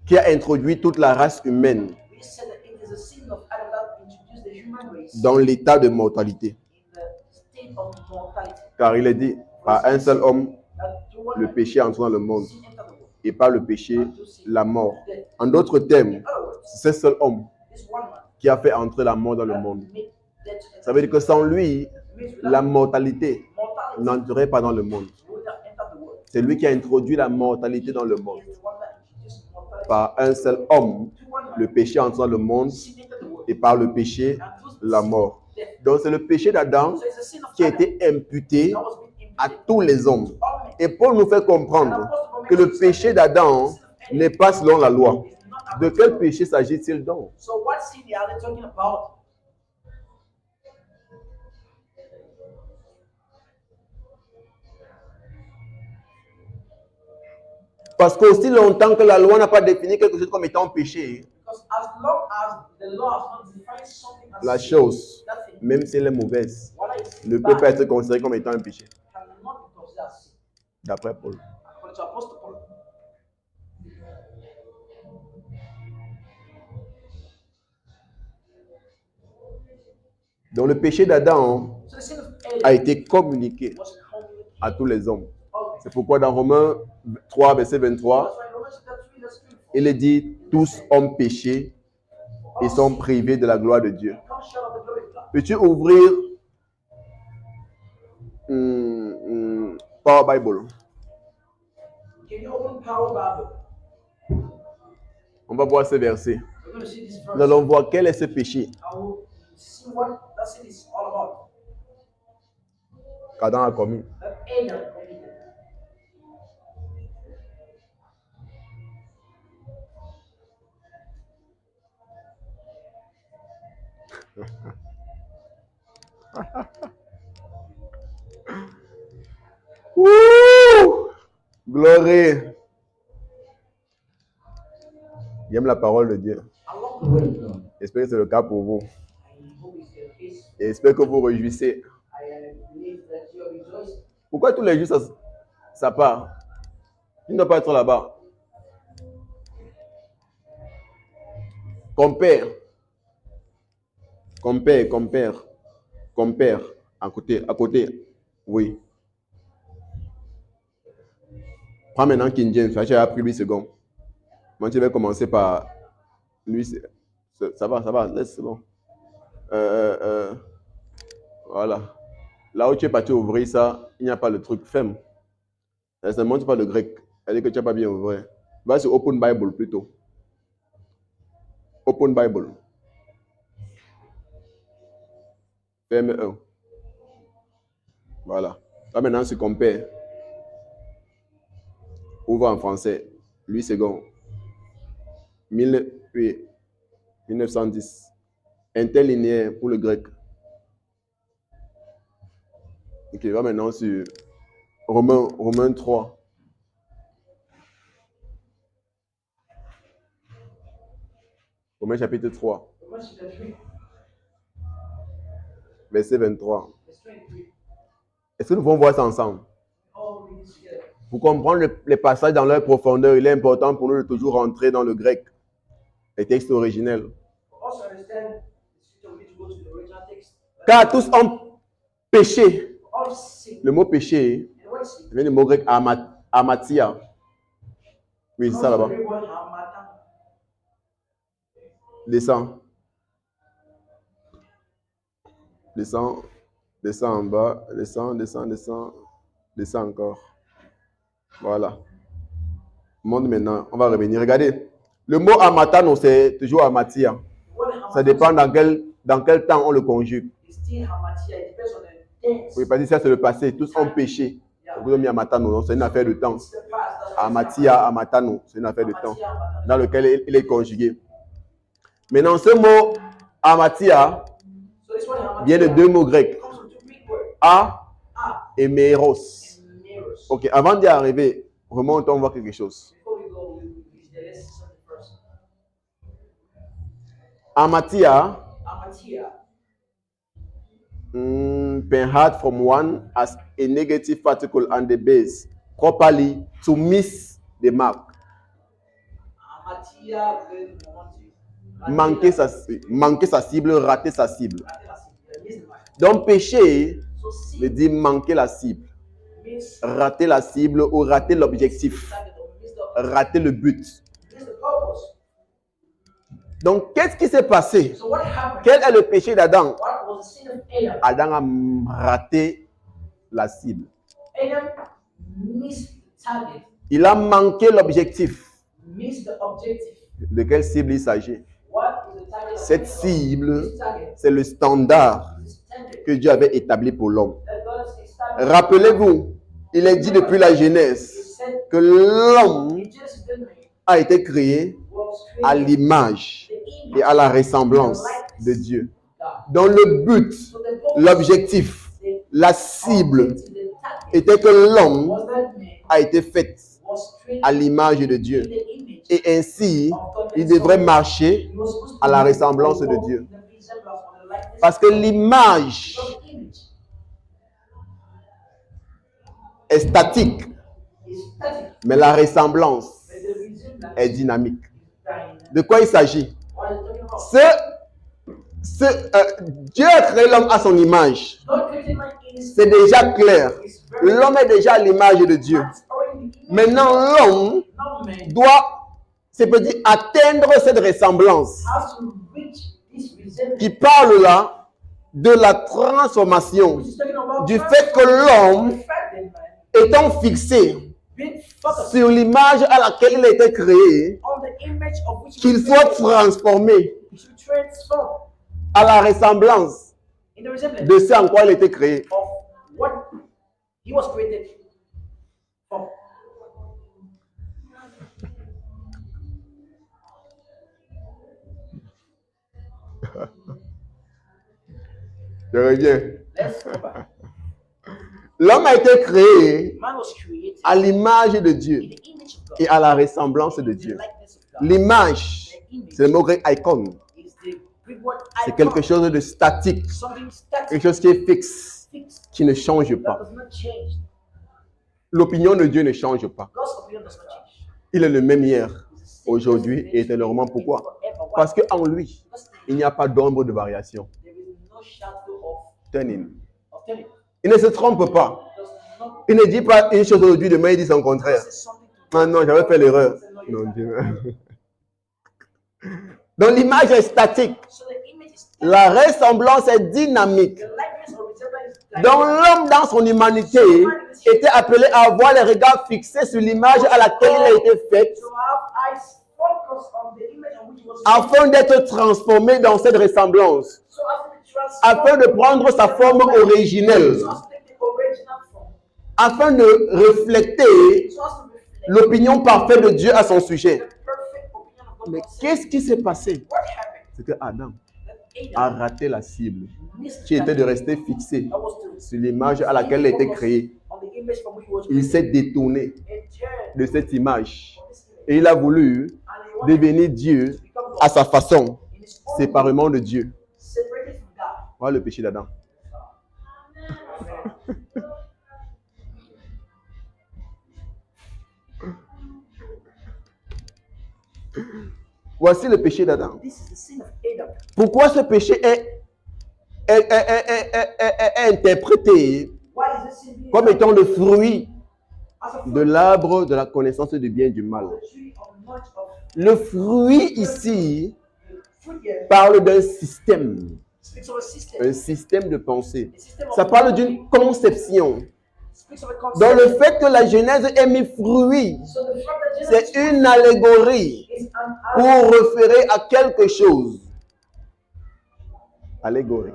qui a introduit toute la race humaine We said that it is a sin of Adam that introduced the human race dans l'état de mortalité. in the state of mortality. Car il est dit, par un seul homme, That through one le man, péché entre dans le monde. sin entered the world. Et par le péché, la mort. Death. En d'autres termes, In other words, c'est ce seul homme this one man qui a fait entrer la mort dans le that monde. made death to enter. Ça veut dire que sans lui, Means without la mortalité mortality n'entrerait pas dans le monde. would have entered the world. C'est lui qui a introduit la mortalité dans le monde. He is the one that introduced mortality. Par un seul homme, Through one man, le péché entre dans le monde sin entered the world. et par le péché, And through la sin, mort. death. Donc c'est le péché d'Adam So it's a sin of qui a Adam été imputé that was being à imputed tous les hommes. to all men. Et Paul nous fait comprendre que le péché d'Adam n'est pas selon la loi. De quel péché s'agit-il donc? So what sin are they talking about? Parce qu'aussi longtemps que la loi n'a pas défini quelque chose comme étant péché, Because as long as the law has not defined something as la sin, chose, that thing, même si elle est mauvaise, whether it's ne peut bad, pas être considérée comme étant un péché, cannot be considered as sin. d'après Paul. According to Apostle Paul. Donc le péché d'Adam So the sin of a Adam été communiqué was communicated. à tous les hommes. Okay. C'est pourquoi dans Romains 3, verset 23, That's why in Romans chapter 3, verse 24, il est dit, tous ont péché et sont privés de la gloire de Dieu. come short of the glory of God. Peux-tu ouvrir Power Bible? Can you open Power Bible? On va voir ce verset. We're going to see this Nous verse. allons voir quel est ce péché I will see what that sin is all about. qu'Adam a commis. That Adam committed. Wouh! Glorie! J'aime la parole de Dieu. I love the word of God. J'espère que c'est le cas pour vous. I hope it's the case. Et j'espère que vous réjouissez. I believe that you are rejoicing. Pourquoi tous les jours ça part? Il ne doit pas être là-bas. Compère. À côté. Oui. Prends maintenant King James. Tu as pris 8 secondes. Moi, tu vas commencer par lui. Ça va. Laisse, c'est bon. Voilà. Là où tu es parti ouvrir ça, il n'y a pas le truc ferme. Ça ne montre pas le grec. Elle dit que tu n'as pas bien ouvert. Va sur Open Bible plutôt. Open Bible. Ferme 1. Voilà. Là maintenant, ce qu'on perd. Ouvre en français. 8 secondes. 1910. Interlinéaire pour le grec. Ok, va maintenant sur Romains 3. Romains chapitre 3. Verset 23. Est-ce que nous pouvons voir ça ensemble? Pour comprendre les passages dans leur profondeur, il est important pour nous de toujours rentrer dans le grec, les textes originels. Car tous ont péché. Le mot péché vient du mot grec amatia. Oui, c'est ça là-bas. Descends. Descends. Descends en bas. Descends encore. Voilà. Monte maintenant. On va revenir. Regardez. Le mot amatano, c'est toujours amatia. Ça dépend dans quel temps on le conjugue. Oui, parce que ça, c'est le passé. Tous ont péché. Vous avez mis amatano, c'est une affaire de temps. Amatia, amatano, c'est une affaire de temps dans lequel il est conjugué. Maintenant, ce mot amatia vient de deux mots grecs. A et méros. Ok, avant d'y arriver, remontons, on voit quelque chose. Amatia, heard from one as a negative particle on the base, properly to miss the mark. Manquer sa cible, rater sa cible. Donc péché veut dire manquer la cible, rater la cible ou rater l'objectif, rater le but. Donc qu'est-ce qui s'est passé? Quel est le péché d'Adam? Adam a raté la cible. Il a manqué l'objectif. De quelle cible il s'agit? Cette cible, c'est le standard que Dieu avait établi pour l'homme. Rappelez-vous, il est dit depuis la Genèse que l'homme a été créé à l'image et à la ressemblance de Dieu. Donc le but, l'objectif, la cible était que l'homme a été fait à l'image de Dieu. Et ainsi, il devrait marcher à la ressemblance de Dieu. Parce que l'image est statique, mais la ressemblance est dynamique. De quoi il s'agit? Dieu a créé l'homme à son image. C'est déjà clair. L'homme est déjà à l'image de Dieu. Maintenant, l'homme doit, c'est peut-dire, atteindre cette ressemblance qui parle là de la transformation, du fait que l'homme, étant fixé sur l'image à laquelle il a été créé, qu'il soit transformé à la ressemblance de ce en quoi il a été créé. Je reviens. L'homme a été créé à l'image de Dieu et à la ressemblance de Dieu. L'image, c'est le mot grec icon. C'est quelque chose de statique, quelque chose qui est fixe, qui ne change pas. L'opinion de Dieu ne change pas. Il est le même hier, aujourd'hui et éternellement. Pourquoi? Parce qu'en lui, il n'y a pas d'ombre de variation. Turning. Il ne se trompe pas. Il ne dit pas une chose aujourd'hui, demain il dit son contraire. Ah non, j'avais fait l'erreur. Non, Dieu. Donc l'image est statique. La ressemblance est dynamique. Donc l'homme dans son humanité était appelé à avoir les regards fixés sur l'image à laquelle il a été fait focus on the image on which he was afin d'être transformé dans cette ressemblance, so as to be transformed, afin de prendre sa forme originelle, so as to take the original form, afin de refléter so as to reflect l'opinion parfaite de Dieu à son sujet. the perfect opinion of God. Mais concerning qu'est-ce qui s'est passé? what happened? C'est que Adam That a Adam raté la cible, missed qui était de that rester fixé that was to sur l'image à laquelle il a été créé. on the image from which he was Il created. s'est détourné And turned de cette image from this image. et il a voulu And he wanted devenir Dieu to become à God sa façon, in his own way, séparément de Dieu. separated from God. Voilà le péché d'Adam. Voici le péché d'Adam. This is the sin of Adam. Pourquoi ce péché est interprété Why is this sin being comme étant le fruit as a de fruit l'arbre de la connaissance du bien et du mal? of the tree of knowledge of Le fruit ici the fruit here parle d'un système, speaks of a system. un système de pensée. A system of Ça parle thinking. d'une conception. Speaks of a Dans le concept. fait que la Genèse ait mis fruit, So the fact that c'est Genesis une allégorie is an pour référer à quelque chose. Allégorie.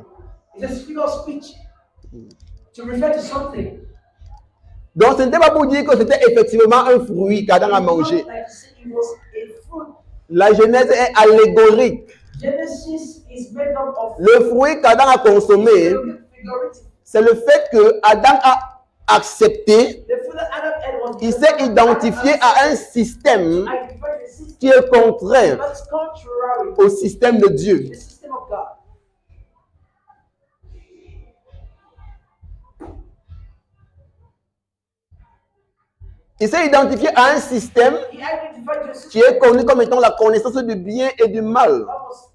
it's a figure of speech to refer to something. Donc, ce n'était pas pour dire que c'était effectivement un fruit qu'Adam a mangé. It's not like to say it was a fruit. La Genèse est allégorique. Genesis is made up of Le fruit qu'Adam a consommé, figurative. c'est le fait que Adam a accepté, The fruit that Adam ate was il s'est identifié à un système identified the system qui est contraire that's contrary au système de Dieu. to the system of God. Il s'est identifié à un système He identified the qui system est connu comme étant la connaissance du bien et du mal,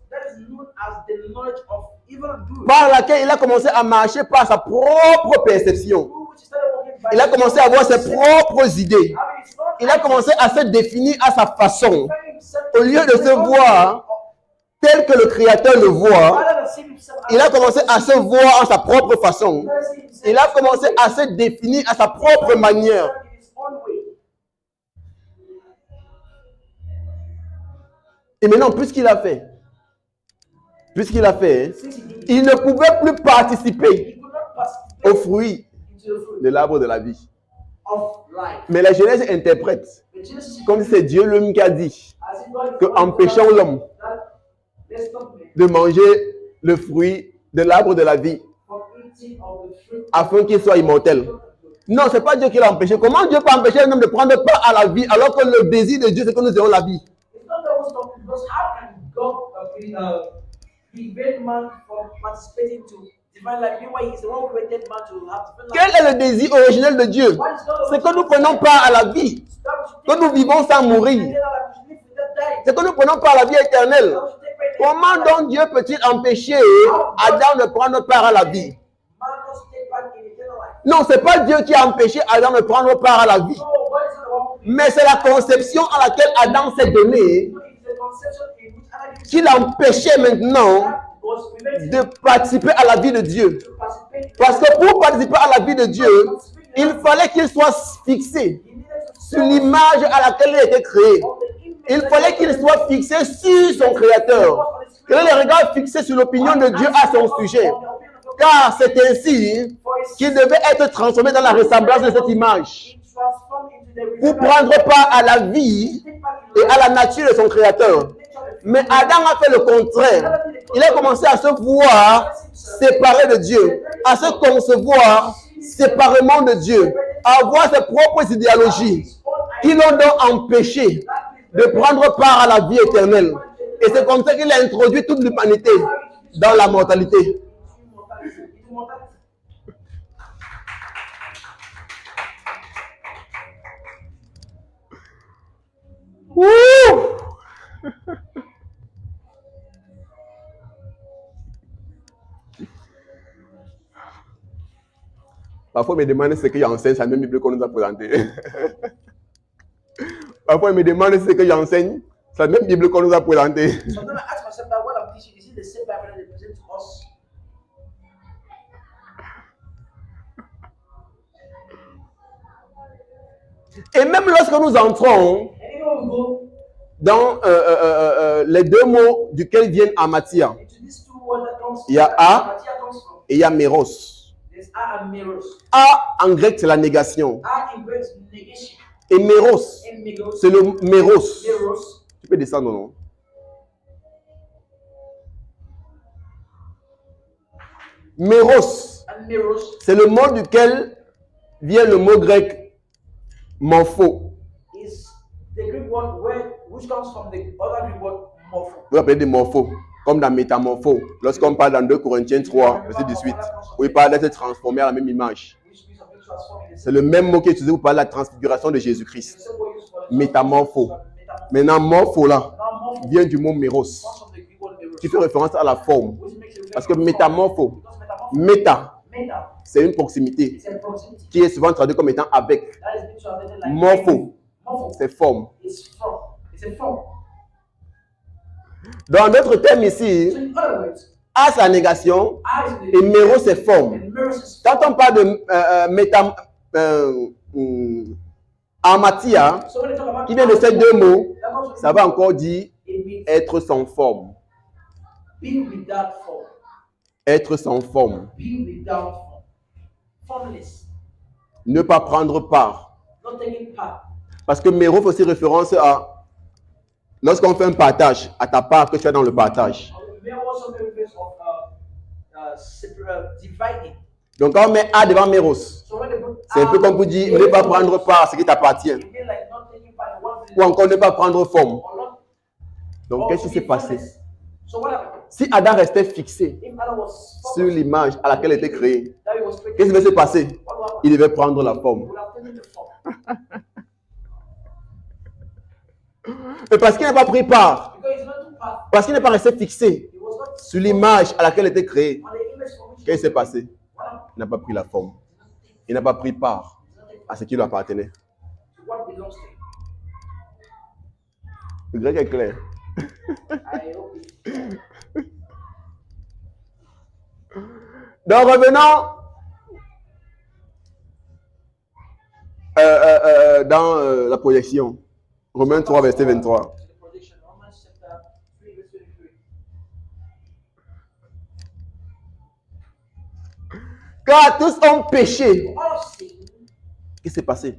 that is known as the knowledge of evil and good. par laquelle il a commencé à marcher par sa propre perception. Which started walking by Il a commencé à avoir ses propres idées. having his own Il a commencé à se définir à sa façon. identifying himself Au lieu de se voir tel que le Créateur le voit, rather than seeing himself as il a commencé à se voir en sa propre façon. Il a commencé à se définir à sa propre manière. in his own way. Et maintenant, puisqu'il a fait, Since he did, il ne pouvait plus participer he could not participate au fruit into the fruit de l'arbre de la vie. of life. Mais la Genèse interprète The Genesis comme si c'est Dieu lui-même qui a dit as if God is que the one empêchons l'homme that let's stop me de manger le fruit de l'arbre de la vie from eating of the fruit. afin qu'il soit immortel. Non, c'est pas Dieu qui l'a empêché. Comment Dieu peut empêcher un homme de prendre part à la vie alors que le désir de Dieu c'est que nous ayons la vie? It's not that was stopping because how can God prevent man from participating to divine life? Meanwhile, he's the one who created man to have divine Quel life. est le désir originel de Dieu? What is God C'est que nous prenons part à la vie, que nous vivons sans mourir, c'est que nous prenons part à la vie éternelle. Comment donc Dieu peut-il empêcher Adam de prendre part à la vie? Non, ce n'est pas Dieu qui a empêché Adam de prendre part à la vie, mais c'est la conception à laquelle Adam s'est donné qui l'empêchait maintenant de participer à la vie de Dieu. Parce que pour participer à la vie de Dieu, il fallait qu'il soit fixé sur l'image à laquelle il a été créé. Il fallait qu'il soit fixé sur son Créateur. Que les regards fixés sur l'opinion de Dieu à son sujet. Car c'est ainsi qu'il devait être transformé dans la ressemblance de cette image pour prendre part à la vie et à la nature de son Créateur. Mais Adam a fait le contraire. Il a commencé à se voir séparé de Dieu, à se concevoir séparément de Dieu, à avoir ses propres idéologies qui l'ont donc empêché de prendre part à la vie éternelle. Et c'est comme ça qu'il a introduit toute l'humanité dans la mortalité. Ouh! Parfois, il me demande ce que j'enseigne, c'est la même Bible qu'on nous a présentée. Parfois, il me demande ce que j'enseigne, c'est la même Bible qu'on nous a présentée. Sometimes I ask myself that what I'm teaching, is it the same Bible that they present to us? Et même lorsque nous entrons And even when we go dans les deux mots duquel viennent Amatia, into these two words that comes il y a that A Matia comes from. et il y a Méros. There's A and Meros. A en grec, c'est la négation. A in Greek is negation. Et Méros, And Megos. c'est le Méros. Meros. Tu peux descendre, non? Méros, And Meros c'est le mot duquel vient le mot grec morpho. is the Greek word which comes from the other Greek word morpho. Vous appelez des morphos, comme dans métamorpho. Lorsqu'on parle dans 2 Corinthiens 3, verset 18, où il parle d'être transformé à la même image. Which means of being transformed in the C'est le même mot qui est utilisé pour parler de la transfiguration de Jésus-Christ. same word used for the Métamorpho. metamorpho. Maintenant, morpho là, Now morpho vient du mot méros, comes from the Greek word meros, qui fait référence à la forme. which makes a Parce que reference to métamorpho, form. Because metamorpho, méta, meta, c'est une proximité it's a proximity. qui est souvent traduite comme étant avec. That is being translated like Morpho, morpho c'est forme. is from. It's a form. Dans d'autres termes ici, So in other words, A c'est la négation I is et the méros c'est forme. and meros is Quand on parle de amatia, so when they talk about qui vient de ces deux mots, that comes from ça va encore dire it means être sans forme. be without form. Être sans forme. Be without form. Formless. Ne pas prendre part. Not taking part. Parce que méros fait aussi référence à lorsqu'on fait un partage, à ta part que tu as dans le partage. May also be reference of dividing. Donc quand on met A devant méros, So when they put c'est un peu comme pour dire ne pas prendre part à ce qui t'appartient. it means like not taking part in what Ou encore ne pas prendre forme. or not. Donc or qu'est-ce to qui s'est be passé? formless. So what happened? Si Adam restait fixé If Adam was sur l'image à laquelle il était créé, that he was created, qu'est-ce qui va se passer? what will happen? Il devait prendre la He forme. would have taken the form. Mais parce qu'il n'a pas pris part, Because he's not too part. parce qu'il n'est pas resté fixé He was not sur l'image à laquelle il était créé, on the image for which qu'est-ce qui s'est passé? what happened? Il n'a pas pris la forme. Il n'a pas pris part à ce qui lui appartenait. To what belongs to him. Le grec est clair. I hope it. Donc revenons dans la projection. Romains 3, verset 23. To the prediction, Romans chapter 3, verse 23. Car tous ont péché. All of sin, Qu'est-ce qui s'est passé?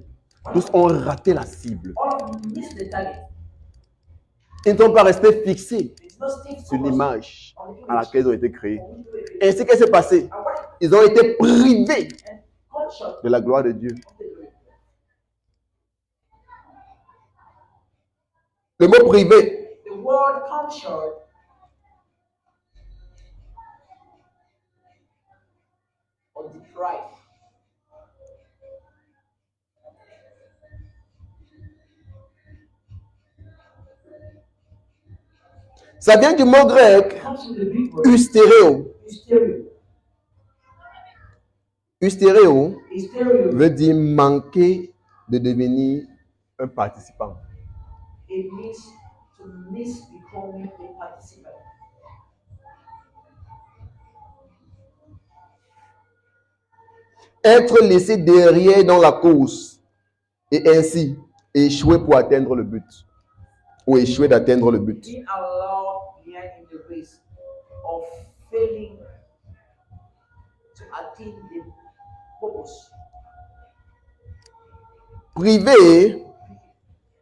Tous ont raté la cible. all of them missed the target. Ils ne sont pas restés fixés It's not stick sur focus l'image on the à image laquelle ils ont été créés. for which they were created. Ainsi, qu'est-ce qui s'est passé? And what Ils ont été privés and cut short de la gloire de Dieu. of the glory. Le mot privé, The word come short or deprive. ça vient du mot grec Comes from the Greek word hystéréo. hysteria. Hystéréo Hysteria, veut dire manquer de devenir un participant. it means to miss becoming a participant. Être laissé derrière dans la course et ainsi échouer pour atteindre le but. Ou échouer d'atteindre le but. Being allowed behind in the race of failing to attain the purpose. Privé,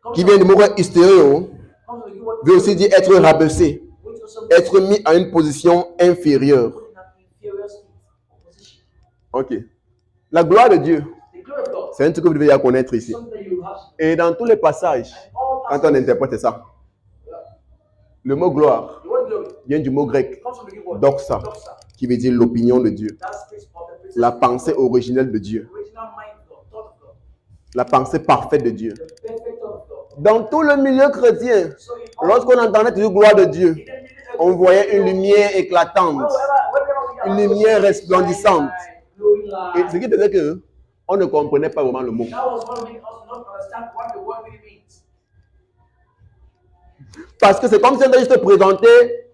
Comes qui vient du from- mot hystéréo, comes from the word veut aussi dire être rabaissé, which also means être mis à une position inférieure. put in an inferior state or position. Ok. La gloire de Dieu, The glory of God, c'est un truc que vous devez ya connaître ici. something that you have to know. Et dans tous les passages, And all quand on passages, interprète ça, le mot gloire the word glory vient du mot grec comes from the Greek word doxa, doxa. qui veut dire l'opinion de Dieu, That speaks of the principle la of pensée God, originelle de Dieu, the original mind of God, thought of God, la pensée parfaite de Dieu. the perfect thought of God. Dans tout le milieu chrétien, So in all, lorsqu'on entendait toujours gloire de Dieu, in the- on voyait une lumière éclatante, Whenever we une are lumière shining resplendissante. light, glowing Et light. ce qui faisait que on ne comprenait pas vraiment le mot. That was what made us not understand what the word really means. Parce que c'est comme si on allait juste te présenter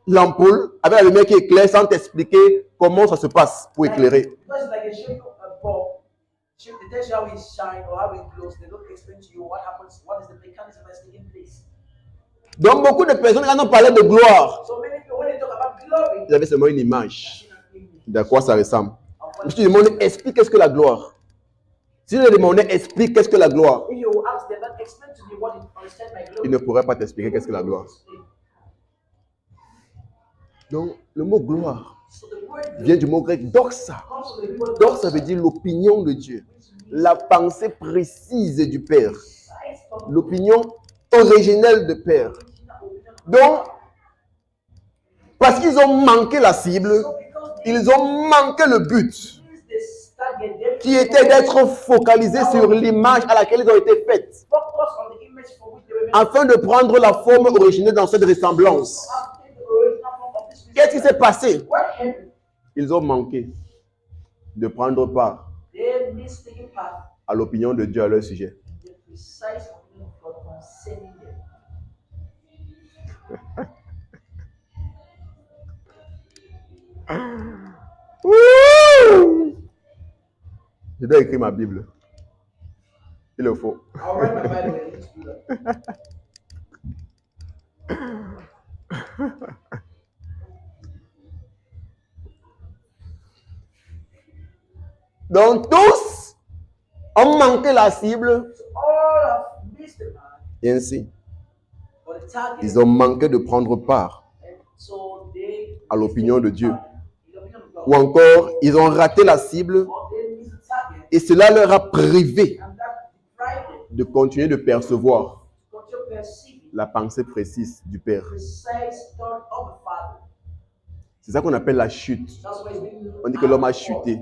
l'ampoule avec la lumière qui éclaire sans t'expliquer comment ça se passe pour éclairer. Because it's like a shape of a bulb. They tell you how it shines or how it glows. They don't explain to you what happens, what is the mechanism that's taking place. Donc beaucoup de personnes, quand on parlait de gloire, So many people, when they talk about glory, ils avaient seulement une image they see an image de quoi ça ressemble. of Je what te demande, explique qu'est-ce que la gloire. Si je te demandais, explique qu'est-ce que la gloire, If you ask them, that explain to me what you understand by glory. ils ne pourraient pas t'expliquer qu'est-ce que la gloire. Donc le mot gloire So the word vient du mot grec doxa. comes from the word Doxa veut dire l'opinion de Dieu, la pensée précise du Père, l'opinion originelle de Père. Donc, parce qu'ils ont manqué la cible, ils ont manqué le but, qui était d'être focalisés sur l'image à laquelle ils ont été faits, afin de prendre la forme originelle dans cette ressemblance. Qu'est-ce qui s'est passé? Ils ont manqué de prendre part à l'opinion de Dieu à leur sujet. Je dois écrire ma Bible. Il le faut. I'll write my Bible and let's do that. Donc tous ont manqué la cible So all have missed the mark, et ainsi but the target. ils ont manqué de prendre part And so they à l'opinion de Dieu. the opinion of God. Ou encore ils ont raté la cible Or they missed the target, et cela leur a privé and that deprived them de continuer de percevoir to continue perceiving la pensée précise du Père. precise thought of the Father. C'est ça qu'on appelle la chute. That's why it's being On dit que l'homme a chuté.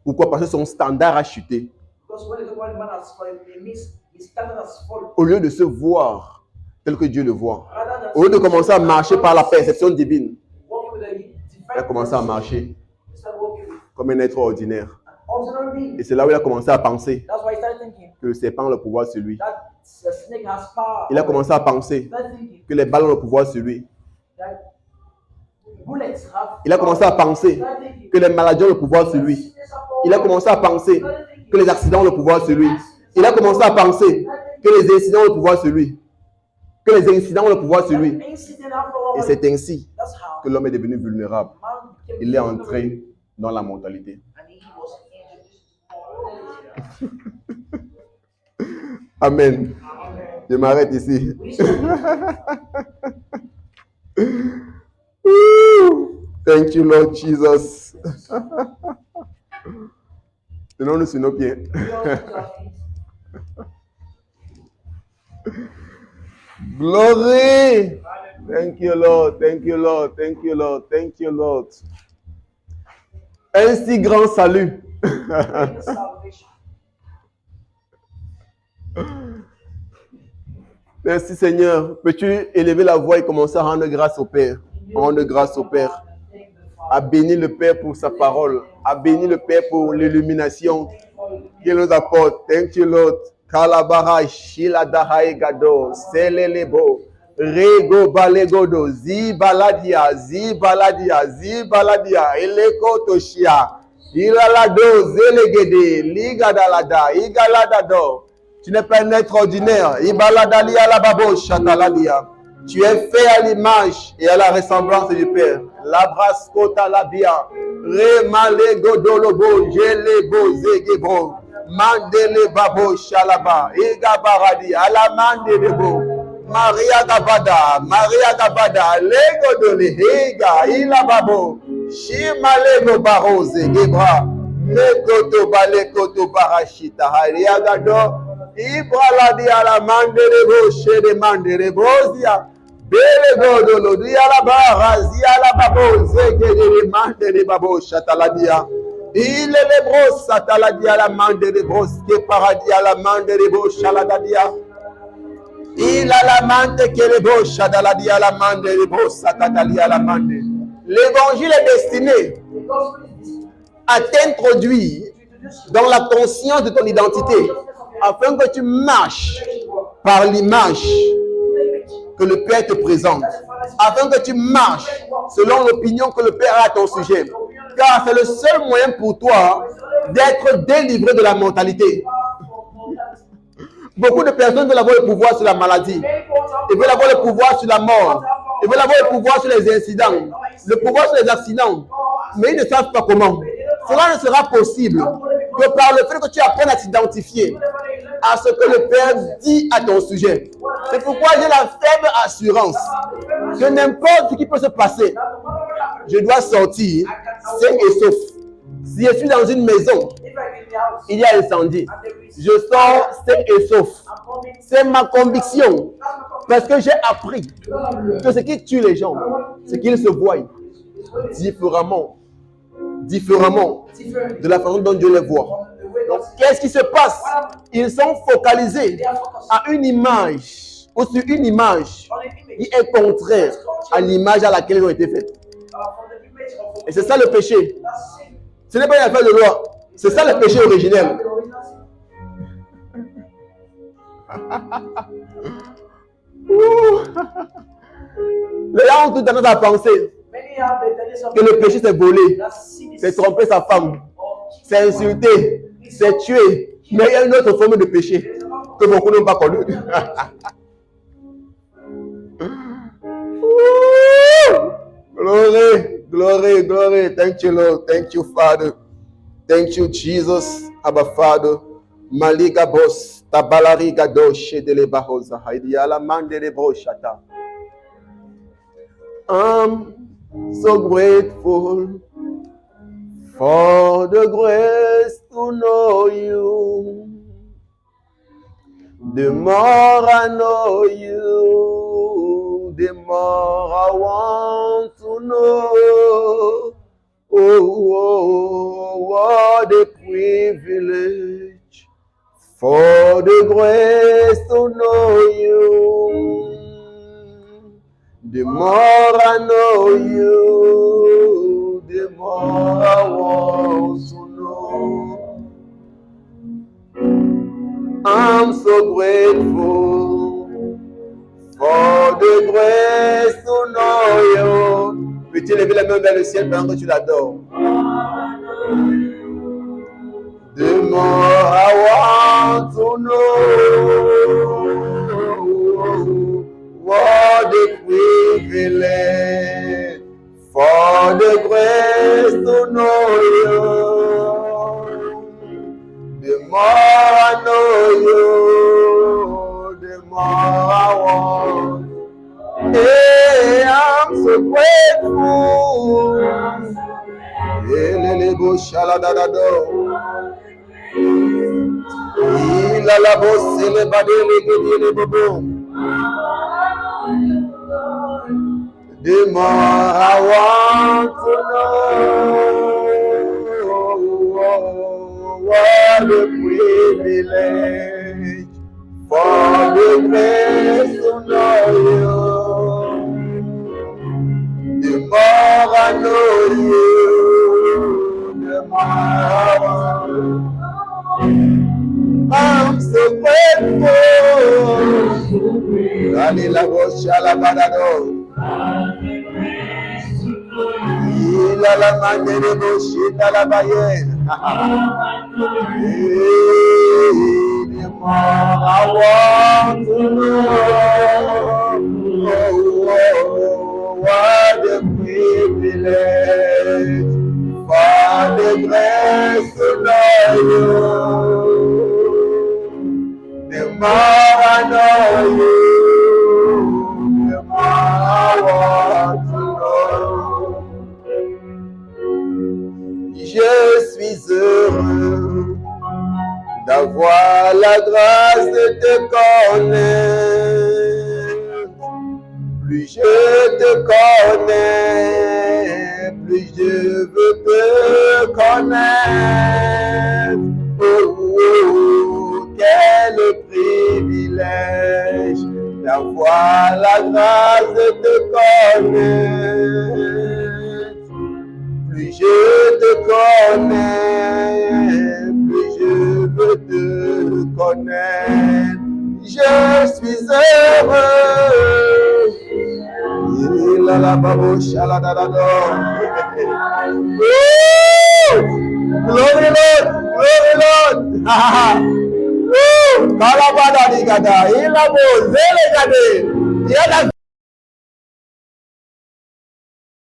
Pourquoi? Parce que son standard a chuté. Because when the one man has fallen, it means his standard has fallen. Au lieu de se voir tel que Dieu le voit, Rather than au lieu de commencer à marcher par la perception divine, walking with a il a divine commencé à person, marcher he started walking with comme un être ordinaire. an ordinary being. Et c'est là où il a commencé à penser That's why he started thinking que le serpent a le pouvoir sur lui. that the snake has power. Il a commencé à penser He started thinking que les balles ont le pouvoir sur lui. that bullets have Il a commencé à penser He started thinking que les maladies ont le pouvoir sur lui. Il a commencé à penser que les accidents ont le pouvoir sur lui. Il a commencé à penser que les incidents ont le pouvoir sur lui. Que les incidents ont le pouvoir sur lui. Et c'est ainsi That's how que l'homme est devenu vulnérable. man became Il est entré dans la mortalité. and he was introduced. Amen. Je m'arrête ici. We start Woo! Thank you, Lord Jesus. Tenons-nous sur nos pieds. to our feet. Glory. Thank you, Lord. Thank you, Lord. Thank you, Lord. Thank you, Lord. Un si grand salut. The salvation. Merci, Seigneur. Peux-tu élever la voix et commencer à rendre grâce au Père? Rendre grâce au Père. À bénir le Père pour sa parole. À bénir le Père pour l'illumination qu'il nous apporte. Thank you, Lord. Kalabara, Shiladahai Gado, Selelebo, Rego Balegodo, Zibaladia, Zibaladia, Zibaladia, Eleko Toshia, Ilalado, Zelegede, Ligadalada, Igaladado. Tu n'es pas un être ordinaire. Ibaladalia Lababo, Chataladia. Tu es fait à l'image et à la ressemblance du Père. Labraskota Labia, Remale Godolobo, Jelebo, Zegebo. Mandele babo shalaba, Iga baradi, alamande debo, Maria Gabada, Lego dole, Higa, Ila babo, Shima Lego baroze, Gebra, Lekoto balekoto barashita, Haria gado, Ibraladi alamande debo, Shede mande debozia, Bele godolo, Dialaba, Razia la babo, Zege de mande de babo, Chataladia. Il est les bros, sataladia la mande de bros, que paradis à la mande de bros, chaladadia. Il a la mande que les bros, chadaladia la mande de bros, satatalia la mande. L'évangile est destiné The gospel is this. à t'introduire dans la conscience de ton identité, afin que tu marches par l'image que le Père te présente, afin que tu marches selon l'opinion que le Père a à ton sujet. Car c'est le seul moyen pour toi d'être délivré de la mortalité. Beaucoup de personnes veulent avoir le pouvoir sur la maladie. Ils veulent avoir le pouvoir sur la mort. Ils veulent avoir le pouvoir sur les incidents. Le pouvoir sur les accidents. Mais ils ne savent pas comment. Cela ne sera possible que par le fait que tu apprennes à t'identifier à ce que le Père dit à ton sujet. C'est pourquoi j'ai la faible assurance que n'importe ce qui peut se passer, je dois sortir sain et sauf. Si je suis dans une maison, il y a incendie. Je sors sain et sauf. C'est ma conviction. Parce que j'ai appris que ce qui tue les gens, c'est qu'ils se voient différemment de la façon dont Dieu les voit. Donc, qu'est-ce qui se passe? Ils sont focalisés à une image ou sur une image qui est contraire à l'image à laquelle ils ont été faits. Et c'est ça le péché. Ce n'est pas une affaire de loi. C'est ça le péché originel. Les gens ont tout tendance à penser que le péché c'est voler, c'est tromper sa femme, c'est insulter, c'est tuer. Mais il y a une autre forme de péché que beaucoup n'ont pas connue. Glory, glory, glory. Thank you, Lord. Thank you, Father. Thank you, Jesus, Abba Father. Maliga boss, tabalariga doshe de lebahosa, haidiala mande de brochata. I'm so grateful for the grace to know you. The more I know you, the more I want to know. Oh, what a privilege for the grace to know you. The more I know you, the more I want to know. I'm so grateful for the grace to know you. Peux-tu lever la main vers le ciel pendant que tu l'adores? The more I want to know. What a privilege for the grace to know you. The more I know you, the more I want. Hey, I'm so grateful. The more I want to know, what a privilege for the grace to know you. The more I know you, the more I want. I'm so grateful. La voce alla badado. Il a la manie de boucher dans la baïenne. The more I want to know, what a privilege for the grace to know you. The more I know you, the more I want to know. Je suis heureux d'avoir la grâce de te connaître. Plus je te connais, plus je veux te connaître. Oh, quel privilège d'avoir la grâce de te connaître. Plus je te connais, plus je veux te connaître. Je suis heureux. Il a la babouche à la dadador. Glory Lord, glory Lord. Kalabada digada, ilabo, zele gade.